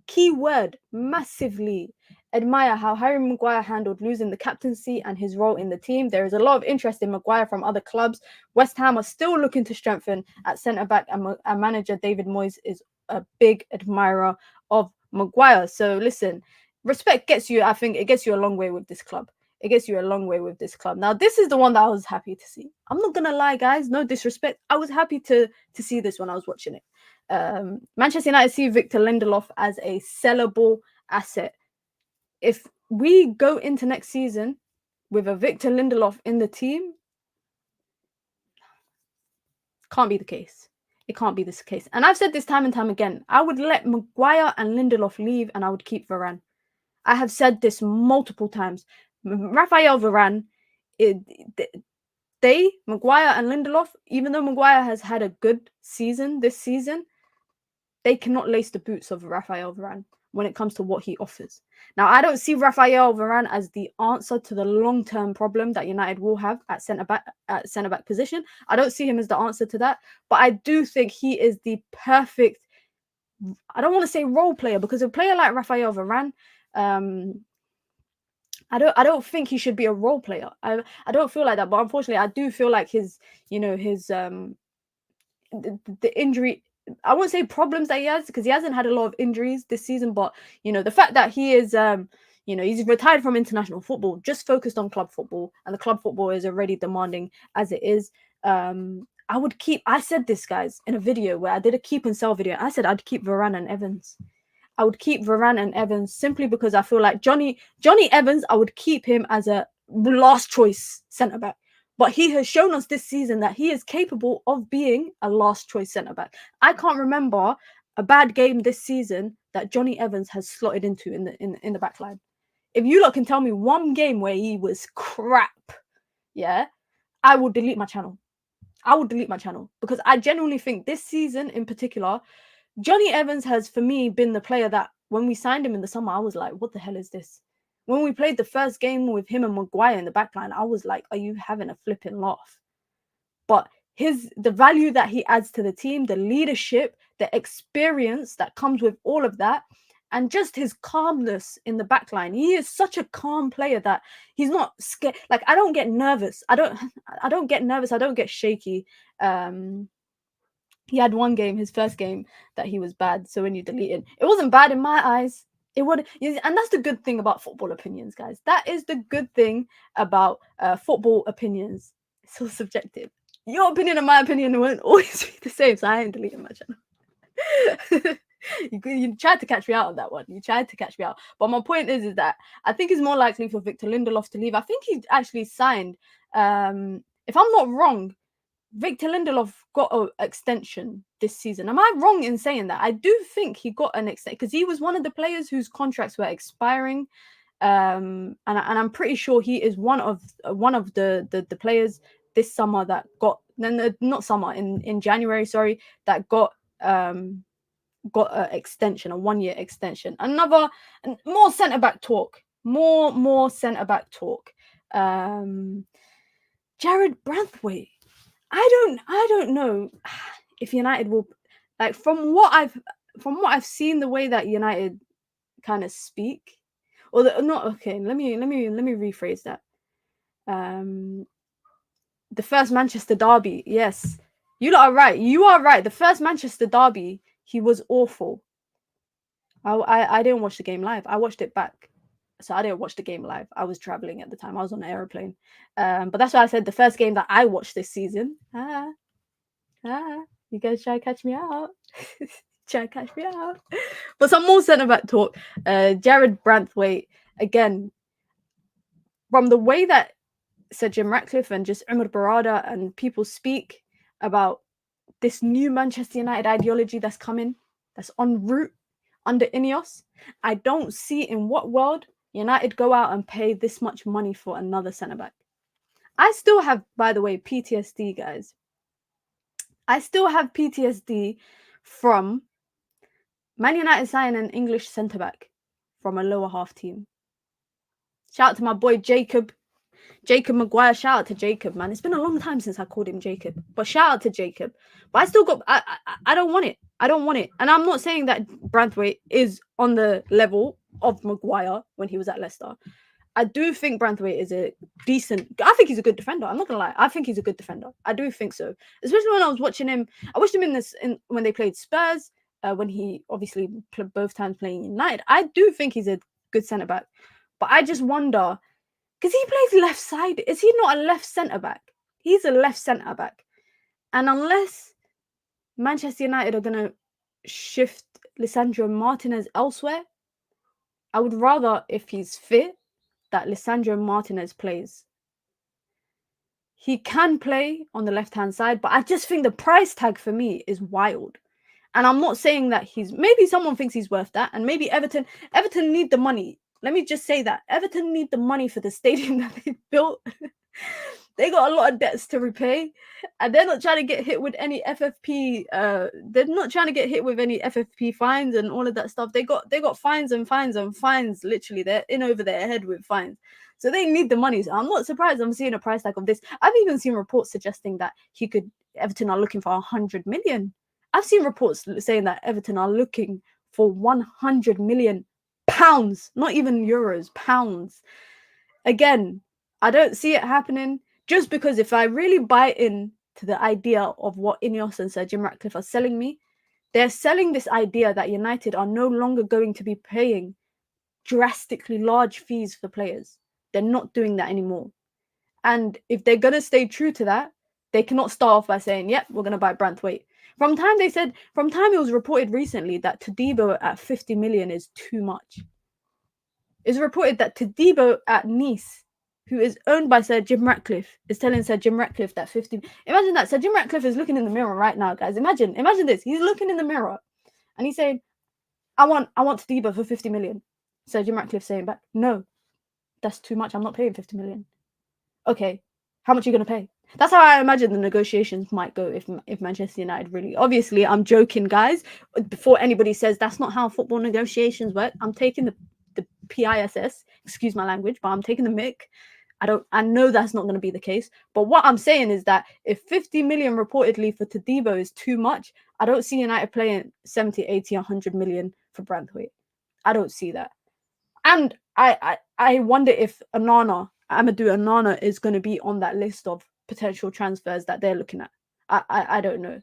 keyword, massively admire how Harry Maguire handled losing the captaincy and his role in the team. There is a lot of interest in Maguire from other clubs. West Ham are still looking to strengthen at centre-back, and manager David Moyes is a big admirer of Maguire. So listen, respect gets you, I think it gets you a long way with this club. Now, this is the one that I was happy to see. I'm not going to lie, guys. No disrespect. I was happy to see this when I was watching it. Manchester United see Victor Lindelof as a sellable asset. If we go into next season with a Victor Lindelof in the team, can't be the case. It can't be this case. And I've said this time and time again. I would let Maguire and Lindelof leave and I would keep Varane. I have said this multiple times. Raphael Varane, Maguire and Lindelof, even though Maguire has had a good season this season, they cannot lace the boots of Raphael Varane when it comes to what he offers. Now, I don't see Raphael Varane as the answer to the long-term problem that United will have at centre-back position. I don't see him as the answer to that, but I do think he is the perfect, I don't want to say role player, because a player like Raphael Varane, I don't think he should be a role player. I don't feel like that, but unfortunately, I do feel like his the injury, I won't say problems that he has, because he hasn't had a lot of injuries this season, but the fact that he is he's retired from international football, just focused on club football, and the club football is already demanding as it is. I said this, guys, in a video where I did a keep and sell video. I said I'd keep Varane and Evans. I would keep Varane and Evans simply because I feel like Johnny Evans, I would keep him as a last choice centre-back. But he has shown us this season that he is capable of being a last choice centre-back. I can't remember a bad game this season that Johnny Evans has slotted into in the back line. If you lot can tell me one game where he was crap, yeah, I will delete my channel. Because I genuinely think this season in particular, Johnny Evans has, for me, been the player that when we signed him in the summer, I was like, what the hell is this? When we played the first game with him and Maguire in the backline, I was like, are you having a flipping laugh? But the value that he adds to the team, the leadership, the experience that comes with all of that, and just his calmness in the backline. He is such a calm player that he's not scared. Like, I don't get nervous. I don't get nervous. I don't get shaky. He had one game, his first game, that he was bad. So when you delete it wasn't bad in my eyes. It would, and that's the good thing about football opinions, guys. That is the good thing about football opinions. It's all subjective. Your opinion and my opinion won't always be the same, so I ain't deleting my channel. You tried to catch me out on that one. But my point is that I think it's more likely for Victor Lindelof to leave. I think he actually signed, if I'm not wrong, Victor Lindelof got an extension this season. Am I wrong in saying that? I do think he got an extension because he was one of the players whose contracts were expiring, and I'm pretty sure he is one of the players this summer that got not summer in January, sorry, that got an extension, a 1-year extension. More centre back talk. More centre back talk. Jared Branthwaite. I don't know if United will, like, from what I've seen, the way that United kind of speak, or not. Okay, let me rephrase that. The first Manchester derby, yes, you lot are right. You are right. The first Manchester derby, he was awful. I didn't watch the game live. I watched it back. So I didn't watch the game live. I was traveling at the time. I was on an aeroplane. But that's why I said the first game that I watched this season. You guys try to catch me out. But some more centre-back talk. Jared Branthwaite, again, from the way that Sir Jim Ratcliffe and just Umar Barada and people speak about this new Manchester United ideology that's coming, that's en route under Ineos, I don't see in what world United go out and pay this much money for another centre-back. I still have, by the way, PTSD, guys. I still have PTSD from Man United signing an English centre-back from a lower half team. Shout out to my boy Jacob Maguire. Shout out to Jacob, man. It's been a long time since I called him Jacob, but shout out to Jacob. But I still got, I don't want it. I don't want it. And I'm not saying that Branthwaite is on the level of Maguire when he was at Leicester. I do think Branthwaite is a decent, I think he's a good defender. I'm not gonna lie. I think he's a good defender. I do think so. Especially when I was watching him. I watched him when they played Spurs, when he obviously both times playing United. I do think he's a good centre-back. But I just wonder, because he plays left side. Is he not a left centre-back? He's a left centre-back. And unless Manchester United are going to shift Lisandro Martinez elsewhere, I would rather, if he's fit, that Lisandro Martinez plays. He can play on the left-hand side, but I just think the price tag for me is wild. And I'm not saying that maybe someone thinks he's worth that, and maybe Everton need the money. Let me just say that Everton need the money for the stadium that they built. They got a lot of debts to repay, and they're not trying to get hit with any FFP. They're not trying to get hit with any FFP fines and all of that stuff. They got fines and fines and fines. Literally, they're in over their head with fines. So they need the money. So I'm not surprised I'm seeing a price tag of this. I've even seen reports suggesting that Everton are looking for 100 million. I've seen reports saying that Everton are looking for 100 million pounds, not even euros, pounds. Again, I don't see it happening, just because if I really buy in to the idea of what Ineos and Sir Jim Ratcliffe are selling me, they're selling this idea that United are no longer going to be paying drastically large fees for players. They're not doing that anymore. And if they're going to stay true to that, they cannot start off by saying, yep, we're going to buy Branthwaite. From time it was reported recently that Todibo at 50 million is too much. It's reported that Todibo at Nice, who is owned by Sir Jim Ratcliffe, is telling Sir Jim Ratcliffe that 50... Imagine that. Sir Jim Ratcliffe is looking in the mirror right now, guys. Imagine this. He's looking in the mirror and he's saying, I want Todibo for 50 million. Sir Jim Ratcliffe saying back, no, that's too much. I'm not paying 50 million. Okay, how much are you going to pay? That's how I imagine the negotiations might go if Manchester United really... Obviously, I'm joking, guys. Before anybody says that's not how football negotiations work, I'm taking the PISS, excuse my language, but I'm taking the mick. I know that's not going to be the case. But what I'm saying is that if 50 million reportedly for Todibo is too much, I don't see United playing 70, 80, 100 million for Branthwaite. I don't see that. And I wonder if Amadou Onana is going to be on that list of potential transfers that they're looking at. I don't know.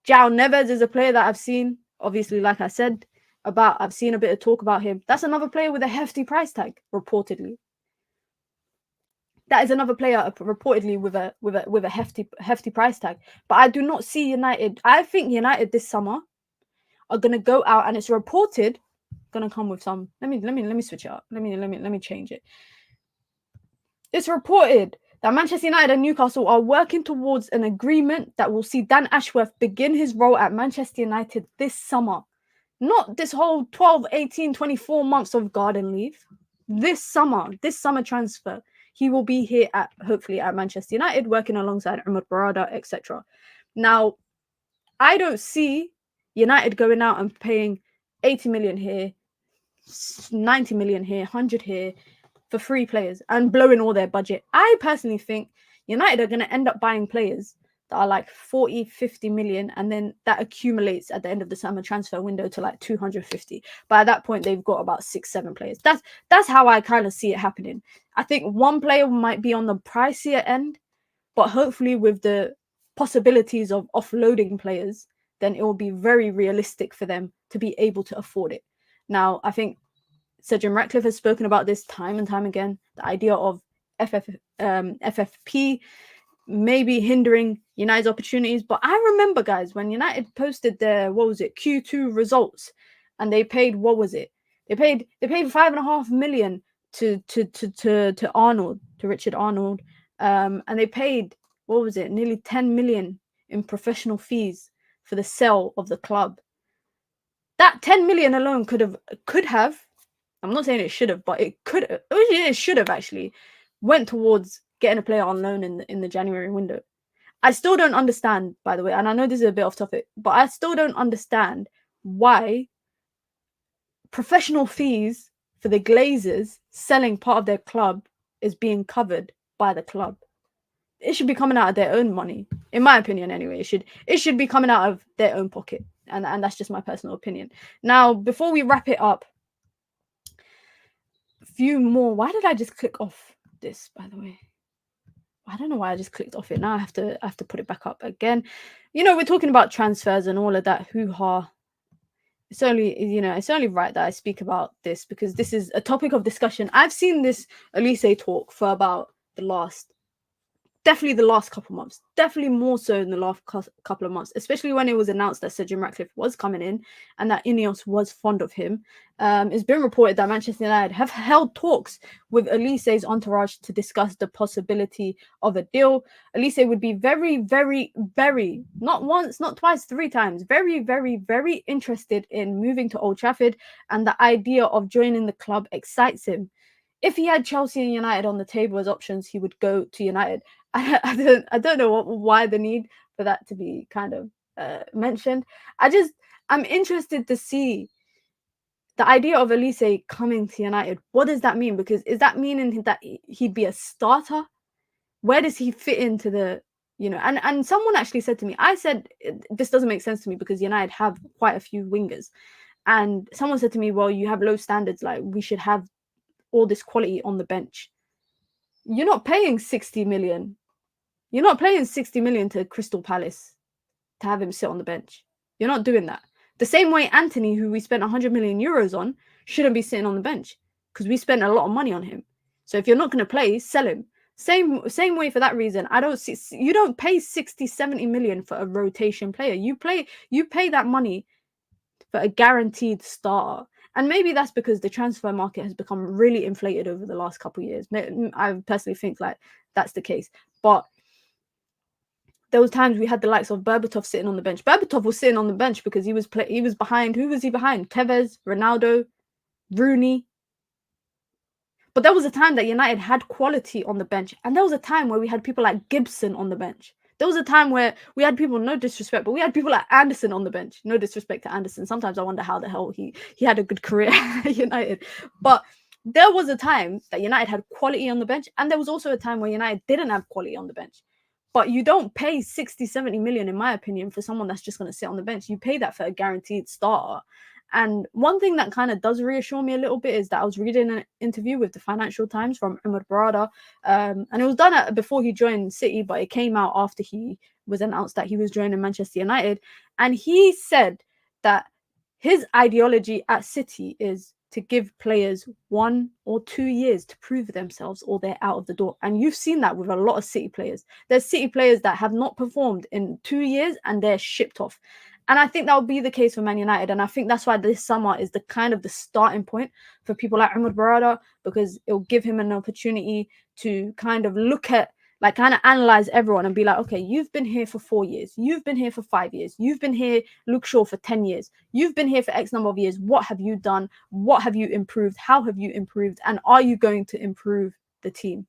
Joao Neves is a player that I've seen, obviously, like I said, I've seen a bit of talk about him. That's another player with a hefty price tag, reportedly. That is another player reportedly with a hefty price tag. But I do not see United. I think United this summer are gonna go out, and it's reported gonna come with some. Let me switch it up. Let me change it. It's reported that Manchester United and Newcastle are working towards an agreement that will see Dan Ashworth begin his role at Manchester United this summer. Not this whole 12, 18, 24 months of garden leave. This summer transfer. He will be here hopefully at Manchester United, working alongside Umar Barada, etc. Now, I don't see United going out and paying 80 million here, 90 million here, 100 here for 3 players and blowing all their budget. I personally think United are going to end up buying players that are like 40, 50 million, and then that accumulates at the end of the summer transfer window to like 250. But at that point, they've got about 6, 7 players. That's how I kind of see it happening. I think one player might be on the pricier end, but hopefully with the possibilities of offloading players, then it will be very realistic for them to be able to afford it. Now, I think Sir Jim Ratcliffe has spoken about this time and time again, the idea of FFP maybe hindering United's opportunities. But I remember, guys, when United posted their Q2 results, and they paid They paid $5.5 million to Arnold, to Richard Arnold, and they paid nearly 10 million in professional fees for the sale of the club. That 10 million alone could have, I'm not saying it should have, but it should have actually went towards getting a player on loan in the January window. I still don't understand, by the way, and I know this is a bit off topic, but I still don't understand why professional fees for the Glazers selling part of their club is being covered by the club. It should be coming out of their own money, in my opinion. Anyway, it should be coming out of their own pocket, and that's just my personal opinion. Now, before we wrap it up, a few more. Why did I just click off this? By the way, I don't know why I just clicked off it. Now I have to put it back up again. You know, we're talking about transfers and all of that hoo-ha. It's only right that I speak about this because this is a topic of discussion. I've seen this Elise talk for about definitely the last couple of months, definitely more so in the last couple of months, especially when it was announced that Sir Jim Ratcliffe was coming in and that Ineos was fond of him. It's been reported that Manchester United have held talks with Elise's entourage to discuss the possibility of a deal. Elise would be very, very, very, not once, not twice, 3 times, very, very, very interested in moving to Old Trafford, and the idea of joining the club excites him. If he had Chelsea and United on the table as options, he would go to United. I don't know why the need for that to be kind of mentioned. I'm interested to see the idea of Elise coming to United. What does that mean? Because is that meaning that he'd be a starter? Where does he fit into the, and someone actually said to me, I said, this doesn't make sense to me because United have quite a few wingers. And someone said to me, well, you have low standards. Like, we should have all this quality on the bench. You're not paying 60 million. You're not paying 60 million to Crystal Palace to have him sit on the bench. You're not doing that. The same way Anthony, who we spent 100 million euros on, shouldn't be sitting on the bench because we spent a lot of money on him. So if you're not going to play, sell him. Same way for that reason. You don't pay 60, 70 million for a rotation player. You pay that money for a guaranteed starter. And maybe that's because the transfer market has become really inflated over the last couple of years. I personally think like that's the case. But there was times we had the likes of Berbatov sitting on the bench. Berbatov was sitting on the bench because he was behind. Who was he behind? Tevez, Ronaldo, Rooney. But there was a time that United had quality on the bench. And there was a time where we had people like Gibson on the bench. There was a time where we had people, no disrespect, but we had people like Anderson on the bench. No disrespect to Anderson. Sometimes I wonder how the hell he had a good career at United. But there was a time that United had quality on the bench. And there was also a time where United didn't have quality on the bench. But you don't pay 60, 70 million, in my opinion, for someone that's just going to sit on the bench. You pay that for a guaranteed starter. And one thing that kind of does reassure me a little bit is that I was reading an interview with the Financial Times from Umar Barada, and it was done before he joined City, but it came out after he was announced that he was joining Manchester United. And he said that his ideology at City is to give players 1 or 2 years to prove themselves or they're out of the door. And you've seen that with a lot of City players. There's City players that have not performed in 2 years and they're shipped off. And I think that will be the case for Man United. And I think that's why this summer is the starting point for people like Umar Barada, because it'll give him an opportunity to kind of look at, like, kind of analyze everyone and be like, okay, you've been here for 4 years. You've been here for 5 years. You've been here, Luke Shaw, for 10 years. You've been here for X number of years. What have you done? What have you improved? How have you improved? And are you going to improve the team?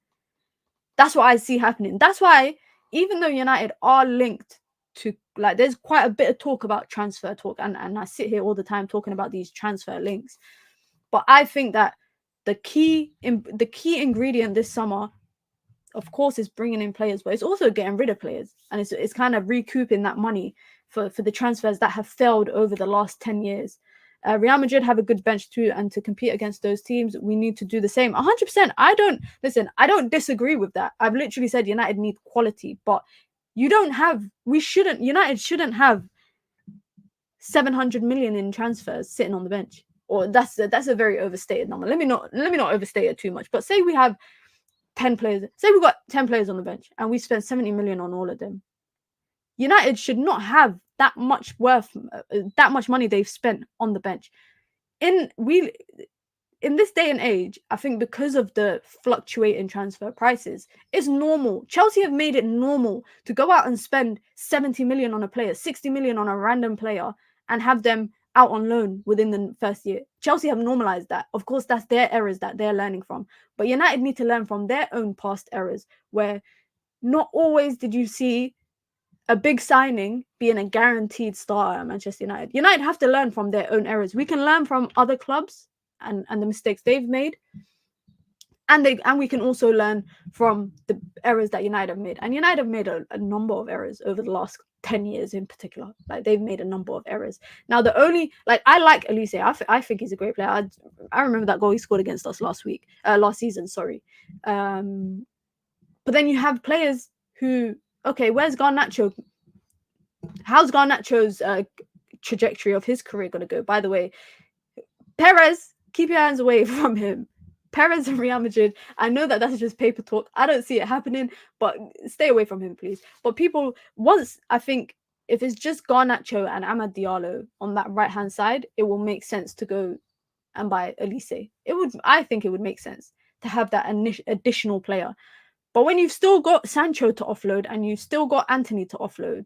That's what I see happening. That's why, even though United are linked to, like, there's quite a bit of talk about transfer talk, and I sit here all the time talking about these transfer links. But I think that the key ingredient this summer, of course, is bringing in players, but it's also getting rid of players, and it's kind of recouping that money for the transfers that have failed over the last 10 years. Real Madrid have a good bench too, and to compete against those teams, we need to do the same. 100%. I don't disagree with that. I've literally said United need quality, but United shouldn't have 700 million in transfers sitting on the bench. Or that's a very overstated number. Let me not overstate it too much. But say we have 10 players. Say we've got 10 players on the bench and we spent 70 million on all of them. United should not have that much money they've spent on the bench. In this day and age, I think because of the fluctuating transfer prices, it's normal. Chelsea have made it normal to go out and spend 70 million on a player, 60 million on a random player, and have them out on loan within the first year. Chelsea have normalized that. Of course, that's their errors that they're learning from. But United need to learn from their own past errors, where not always did you see a big signing being a guaranteed starter at Manchester United. United have to learn from their own errors. We can learn from other clubs and the mistakes they've made. And we can also learn from the errors that United have made. And United have made a number of errors over the last 10 years in particular. Like, they've made a number of errors. Now, the only, like, I like Elise. I think he's a great player. I remember that goal he scored against us last season, sorry. But then you have players who, okay, where's Garnacho? How's Garnacho's trajectory of his career going to go? By the way, Perez, keep your hands away from him. Perez and Real Madrid, I know that that's just paper talk. I don't see it happening, but stay away from him, please. But people, I think if it's just Garnacho and Amad Diallo on that right-hand side, it will make sense to go and buy Elise. I think it would make sense to have that additional player. But when you've still got Sancho to offload and you've still got Antony to offload,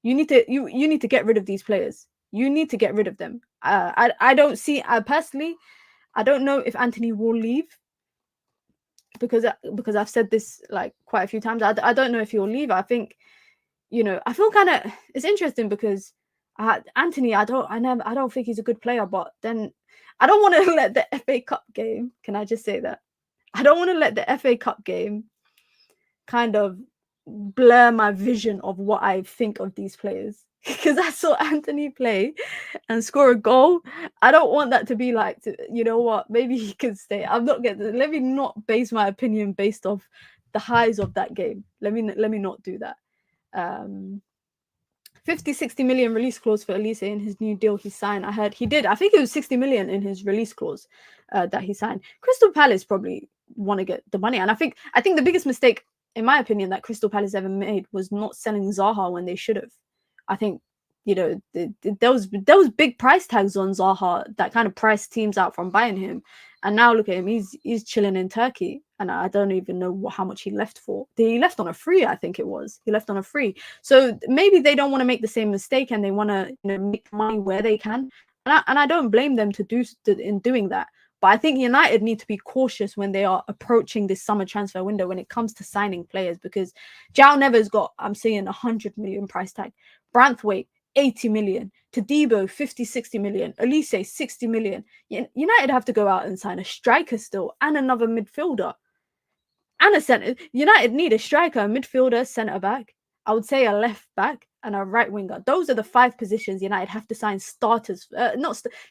you need to get rid of these players. You need to get rid of them. I don't see, personally, I don't know if Antony will leave because I've said this like quite a few times. I don't know if he'll leave. I think, I feel kind of, it's interesting because Antony, I don't think he's a good player, but then I don't want to let the FA Cup game, can I just say that? I don't want to let the FA Cup game kind of blur my vision of what I think of these players. Because I saw Antony play and score a goal. I don't want that to be like, you know what, maybe he could stay. Let me not base my opinion based off the highs of that game. Let me not do that. 50-60 million release clause for Elise in his new deal he signed. I heard he did. I think it was 60 million in his release clause that he signed. Crystal Palace probably want to get the money. And I think the biggest mistake, in my opinion, that Crystal Palace ever made was not selling Zaha when they should have. I think, there was big price tags on Zaha that kind of priced teams out from buying him. And now look at him, he's chilling in Turkey. And I don't even know how much he left for. He left on a free, I think it was. He left on a free. So maybe they don't want to make the same mistake and they want to make money where they can. And I don't blame them in doing that. But I think United need to be cautious when they are approaching this summer transfer window when it comes to signing players, because Joao Neves got, I'm seeing 100 million price tag. Branthwaite, 80 million. Todibo, 50-60 million. Elise, 60 million. United have to go out and sign a striker still and another midfielder. And a centre. United need a striker, a midfielder, centre-back. I would say a left-back and a right winger. Those are the 5 positions United have to sign starters.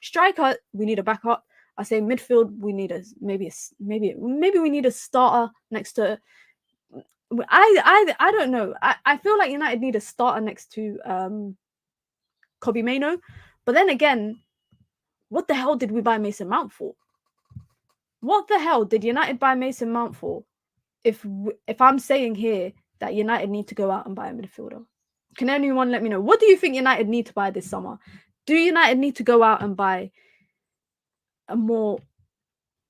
Striker, we need a backup. I say midfield, we need maybe we need a starter next to. I don't know. I feel like United need a starter next to Kobbie Mainoo. But then again, what the hell did we buy Mason Mount for? What the hell did United buy Mason Mount for? If I'm saying here that United need to go out and buy a midfielder, can anyone let me know? What do you think United need to buy this summer? Do United need to go out and buy a more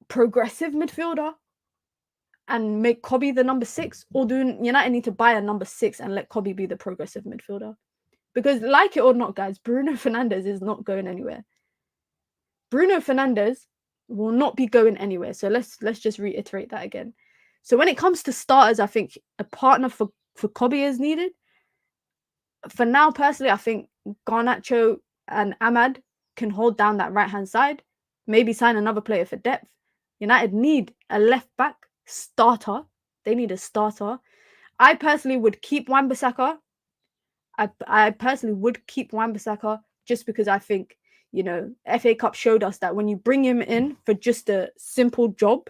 progressive midfielder and make Kobbie the number 6, or do United need to buy a number 6 and let Kobbie be the progressive midfielder? Because like it or not, guys, Bruno Fernandes is not going anywhere. Bruno Fernandes will not be going anywhere. So let's just reiterate that again. So when it comes to starters, I think a partner for Kobbie is needed. For now, personally, I think Garnacho and Amad can hold down that right-hand side. Maybe sign another player for depth. United need a left-back starter. They need a starter. I personally would keep Wan-Bissaka. I personally would keep Wan-Bissaka just because I think, FA Cup showed us that when you bring him in for just a simple job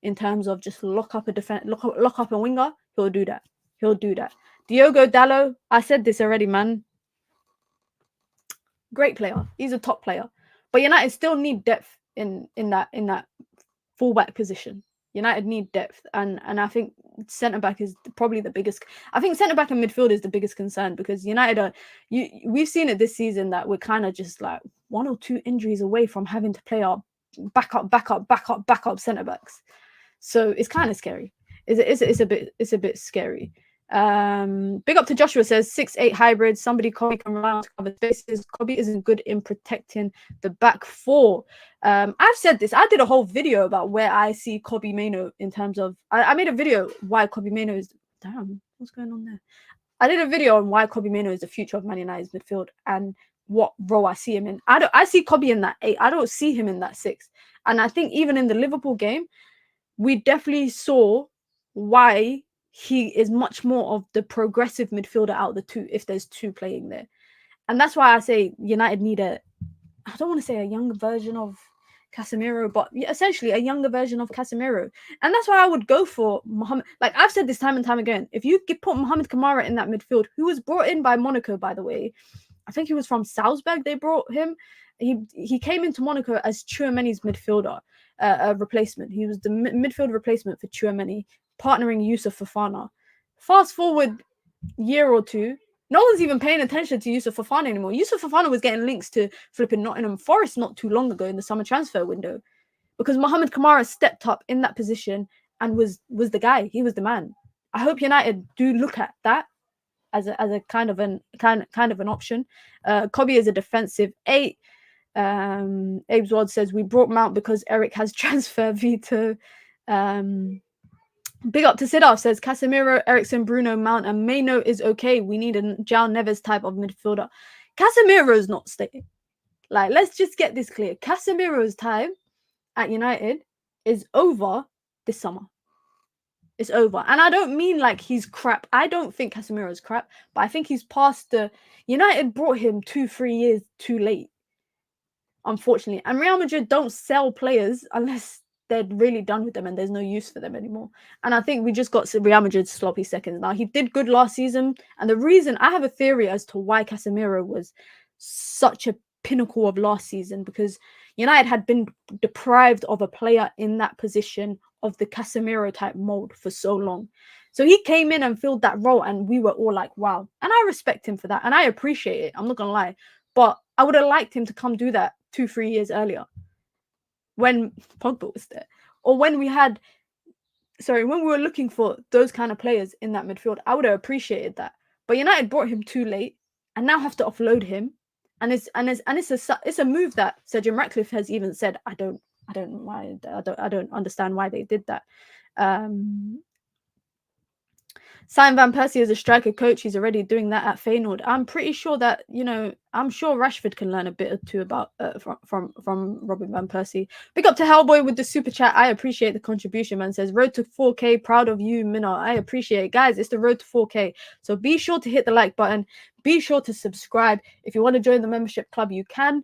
in terms of just lock up a winger, he'll do that. Diogo Dalot, I said this already, man. Great player. He's a top player. But United still need depth in that fullback position. United need depth, and I think centre back is probably the biggest. I think centre back and midfield is the biggest concern, because United we've seen it this season that we're kind of just like 1 or 2 injuries away from having to play our backup centre backs. So it's kind of scary. It's a bit scary. Big up to Joshua says 6'8" hybrid. Somebody Kobbie can rely on to cover spaces. Kobbie isn't good in protecting the back four. I've said this. I did a whole video about where I see Kobbie Mainoo in terms of. I made a video why Kobbie Mainoo is. Damn, what's going on there? I did a video on why Kobbie Mainoo is the future of Man United's midfield and what role I see him in. I see Kobbie in that 8. I don't see him in that 6. And I think even in the Liverpool game, we definitely saw why he is much more of the progressive midfielder out of the two if there's 2 playing there. And that's why I say United need I don't want to say a younger version of Casemiro, but essentially a younger version of Casemiro. And that's why I would go for Mohamed. Like I've said this time and time again, if you put Mohamed Kamara in that midfield, who was brought in by Monaco, by the way, I think he was from Salzburg, they brought him. He came into Monaco as Tchouaméni's midfielder replacement. He was the midfield replacement for Tchouaméni, partnering Youssouf Fofana. Fast forward year or two, no one's even paying attention to Youssouf Fofana anymore. Youssouf Fofana was getting links to flipping Nottingham Forest not too long ago in the summer transfer window because Mohamed Kamara stepped up in that position and was the guy. He was the man. I hope United do look at that as a kind of an option. Kobbie is a defensive 8. Abe's Ward says we brought Mount because Eric has transfer veto. Big up to Sidaf says Casemiro, Eriksen, Bruno, Mount, and Mainoo is okay. We need a Joao Neves type of midfielder. Casemiro's not staying. Like, let's just get this clear. Casemiro's time at United is over this summer. It's over. And I don't mean like he's crap. I don't think Casemiro's crap, but I think he's past the... United brought him 2-3 years too late, unfortunately. And Real Madrid don't sell players unless they're really done with them and there's no use for them anymore. And I think we just got Real Madrid's sloppy seconds. Now, he did good last season. And the reason... I have a theory as to why Casemiro was such a pinnacle of last season, because United had been deprived of a player in that position of the Casemiro type mold for so long. So he came in and filled that role and we were all like, wow. And I respect him for that. And I appreciate it. I'm not going to lie. But I would have liked him to come do that 2-3 years earlier when Pogba was there. Or when we were looking for those kind of players in that midfield. I would have appreciated that. But United brought him too late and now have to offload him. And it's a move that Sir Jim Ratcliffe has even said, I don't understand why they did that. Simon Van Persie is a striker coach. He's already doing that at Feyenoord. I'm pretty sure that, I'm sure Rashford can learn a bit or two about from Robin Van Persie. Big up to Hellboy with the super chat. I appreciate the contribution, man. Says, road to 4K. Proud of you, Mina. I appreciate it. Guys, it's the road to 4K. So be sure to hit the like button. Be sure to subscribe. If you want to join the membership club, you can.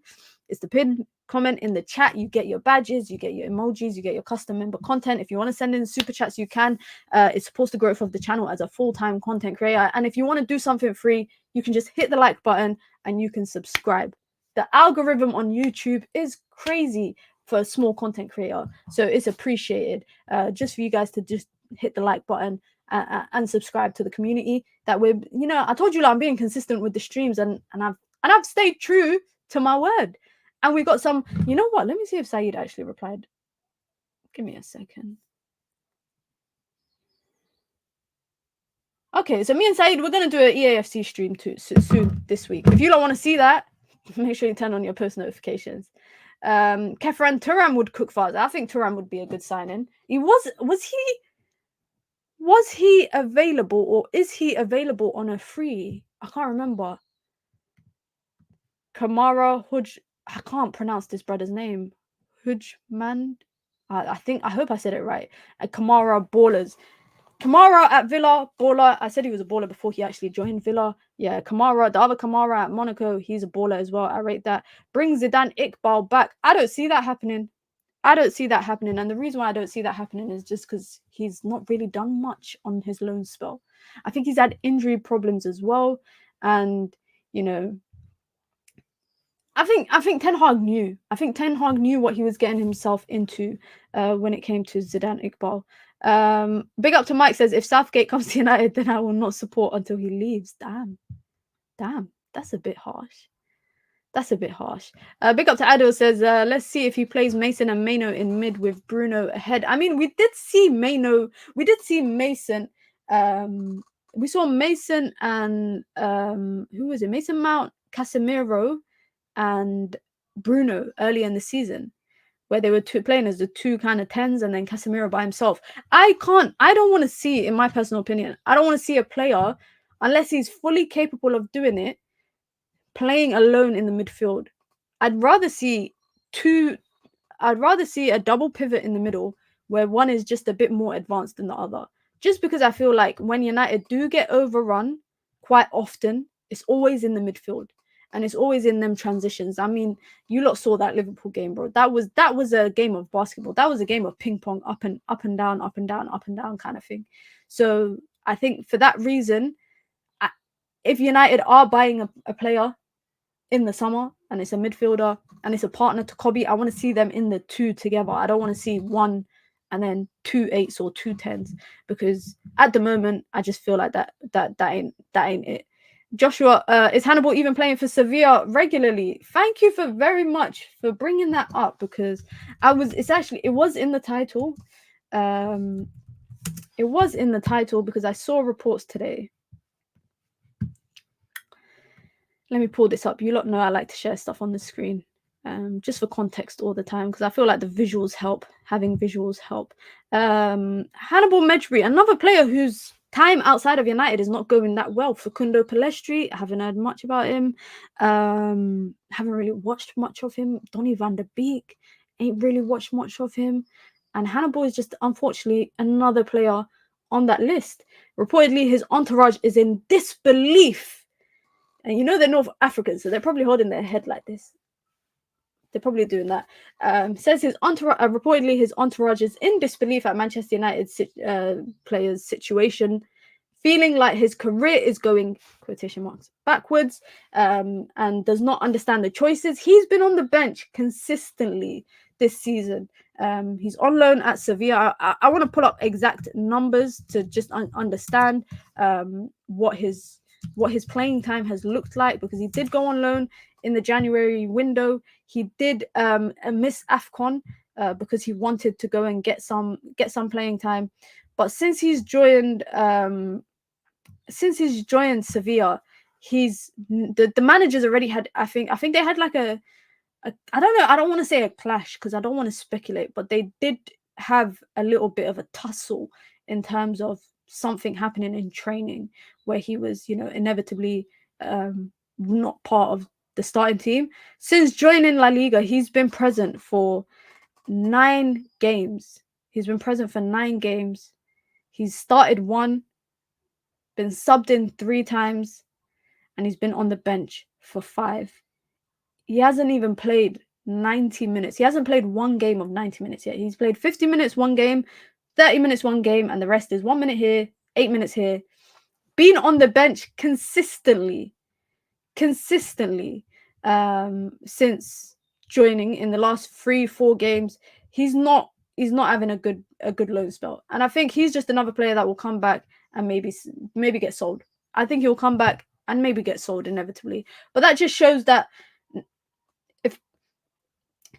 It's the pinned comment in the chat. You get your badges, you get your emojis, you get your custom member content. If you want to send in super chats, you can. It supports the growth of the channel as a full-time content creator. And if you want to do something free, you can just hit the like button and you can subscribe. The algorithm on YouTube is crazy for a small content creator, so it's appreciated just for you guys to just hit the like button and subscribe to the community. That we're, I told you, like, I'm being consistent with the streams and I've stayed true to my word. And we got some, you know what? Let me see if Saeed actually replied. Give me a second. Okay, so me and Saeed, we're going to do an EAFC stream too soon this week. If you don't want to see that, make sure you turn on your post notifications. Kefran Turam would cook for us. I think Turam would be a good sign-in. Was he available, or is he available on a free? I can't remember. Kamara Huj... I can't pronounce this brother's name. Hujman. I hope I said it right. Kamara Ballers. Kamara at Villa, baller. I said he was a baller before he actually joined Villa. Yeah, Kamara, the other Kamara at Monaco, he's a baller as well. I rate that. Bring Zidane Iqbal back. I don't see that happening. And the reason why I don't see that happening is just because he's not really done much on his loan spell. I think he's had injury problems as well. And, I think Ten Hag knew. I think Ten Hag knew what he was getting himself into when it came to Zidane Iqbal. Big up to Mike says, if Southgate comes to United, then I will not support until he leaves. Damn. That's a bit harsh. Big up to Adil says, let's see if he plays Mason and Mainoo in mid with Bruno ahead. I mean, we did see Mason we saw Mason and who was it? Mason Mount, Casemiro, and Bruno early in the season, where they were playing as the two kind of 10s and then Casemiro by himself. I don't want to see, in my personal opinion, I don't want to see a player, unless he's fully capable of doing it, playing alone in the midfield. I'd rather see a double pivot in the middle where one is just a bit more advanced than the other. Just because I feel like when United do get overrun quite often, it's always in the midfield. And it's always in them transitions. I mean, you lot saw that Liverpool game, bro. That was a game of basketball. That was a game of ping pong, up and down, up and down, up and down kind of thing. So I think for that reason, if United are buying a player in the summer and it's a midfielder and it's a partner to Kobbie, I want to see them in the two together. I don't want to see one and then 2 8s or 2 10s, because at the moment I just feel like that ain't it. Joshua, is Hannibal even playing for Sevilla regularly? Thank you for very much for bringing that up, because it was in the title. It was in the title because I saw reports today. Let me pull this up. You lot know I like to share stuff on the screen, just for context all the time, because I feel like the visuals help. Having visuals help. Hannibal Medjbri, another player whose time outside of United is not going that well. Facundo Pellistri, I haven't heard much about him. Haven't really watched much of him. Donny van der Beek, ain't really watched much of him. And Hannibal is just, unfortunately, another player on that list. Reportedly, his entourage is in disbelief. And you know they're North Africans, so they're probably holding their head like this. They're probably doing that. Says his entourage, reportedly his entourage is in disbelief at Manchester United player's situation, feeling like his career is going, quotation marks, backwards, and does not understand the choices. He's been on the bench consistently this season. He's on loan at Sevilla. I want to pull up exact numbers to just understand what his playing time has looked like, because he did go on loan in the January window. He did miss AFCON because he wanted to go and get some playing time. But since he's joined Sevilla, the managers already had, I think they had like a I don't know, I don't want to say a clash because I don't want to speculate, but they did have a little bit of a tussle in terms of something happening in training where he was, inevitably not part of the starting team. Since joining La Liga, he's been present for 9 games. He's started 1, been subbed in 3 times, and he's been on the bench for 5. He hasn't even played 90 minutes. He hasn't played 1 game of 90 minutes yet. He's played 50 minutes 1 game, 30 minutes 1 game, and the rest is 1 minute here, 8 minutes here. Been on the bench consistently since joining in the last 3-4 games. He's not having a good loan spell, and I think he's just another player that will come back and maybe get sold. I think he'll come back and maybe get sold inevitably. But that just shows that if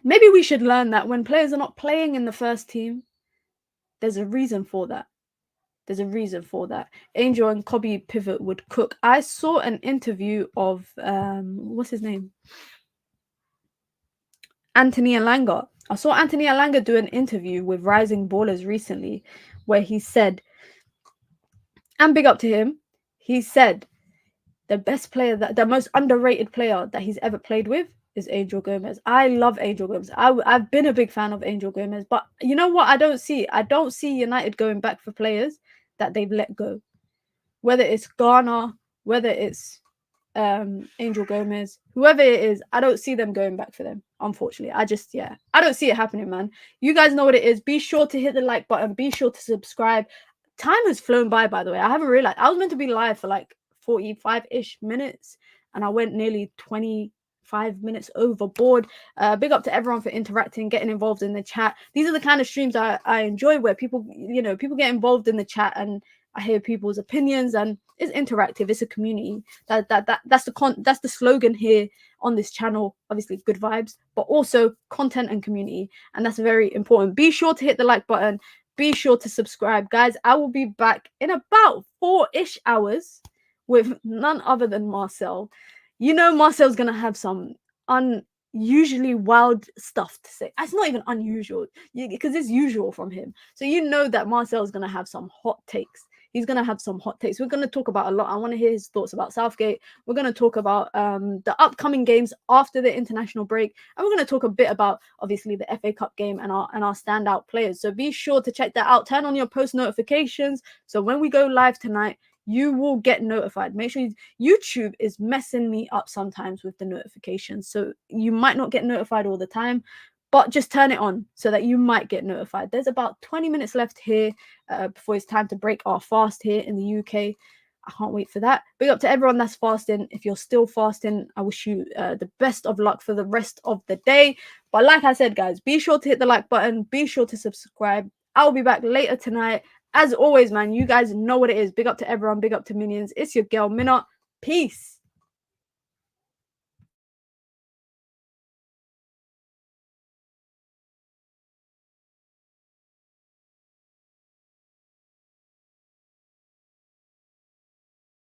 maybe we should learn that when players are not playing in the first team, there's a reason for that. Angel and Kobbie pivot would cook. I saw an interview of what's his name? Anthony Elanga. I saw Anthony Elanga do an interview with Rising Ballers recently where he said, and big up to him, he said the best player, the most underrated player that he's ever played with is Angel Gomez. I love Angel Gomez. I've been a big fan of Angel Gomez, but you know what? I don't see United going back for players that they've let go. Whether it's Ghana, whether it's Angel Gomez, whoever it is, I don't see them going back for them. Unfortunately, I don't see it happening, man. You guys know what it is. Be sure to hit the like button. Be sure to subscribe. Time has flown by the way. I haven't realized I was meant to be live for like 45-ish minutes, and I went nearly 25 minutes overboard. Big up to everyone for interacting, getting involved in the chat. These are the kind of streams I enjoy, where people get involved in the chat, and I hear people's opinions, and it's interactive. It's a community. That's the slogan here on this channel. Obviously, good vibes, but also content and community, and that's very important. Be sure to hit the like button. be sure to subscribe, guys. I will be back in about 4-ish hours with none other than Marcel. You know, Marcel's gonna have some unusually wild stuff to say. It's not even unusual because it's usual from him. So you know that Marcel's gonna have some hot takes. He's gonna have some hot takes. We're gonna talk about a lot. I want to hear his thoughts about Southgate. We're gonna talk about the upcoming games after the international break, and we're gonna talk a bit about obviously the FA Cup game and our standout players. So be sure to check that out. Turn on your post notifications so when we go live tonight, you will get notified. Make sure YouTube is messing me up sometimes with the notifications, so you might not get notified all the time, but just turn it on so that you might get notified. There's about 20 minutes left here before it's time to break our fast here in the UK. I can't wait for that. Big up to everyone that's fasting. If you're still fasting, I wish you the best of luck for the rest of the day. But like I said, guys, be sure to hit the like button. Be sure to subscribe. I'll be back later tonight. As always, man, you guys know what it is. Big up to everyone. Big up to Minions. It's your girl, Mina. Peace.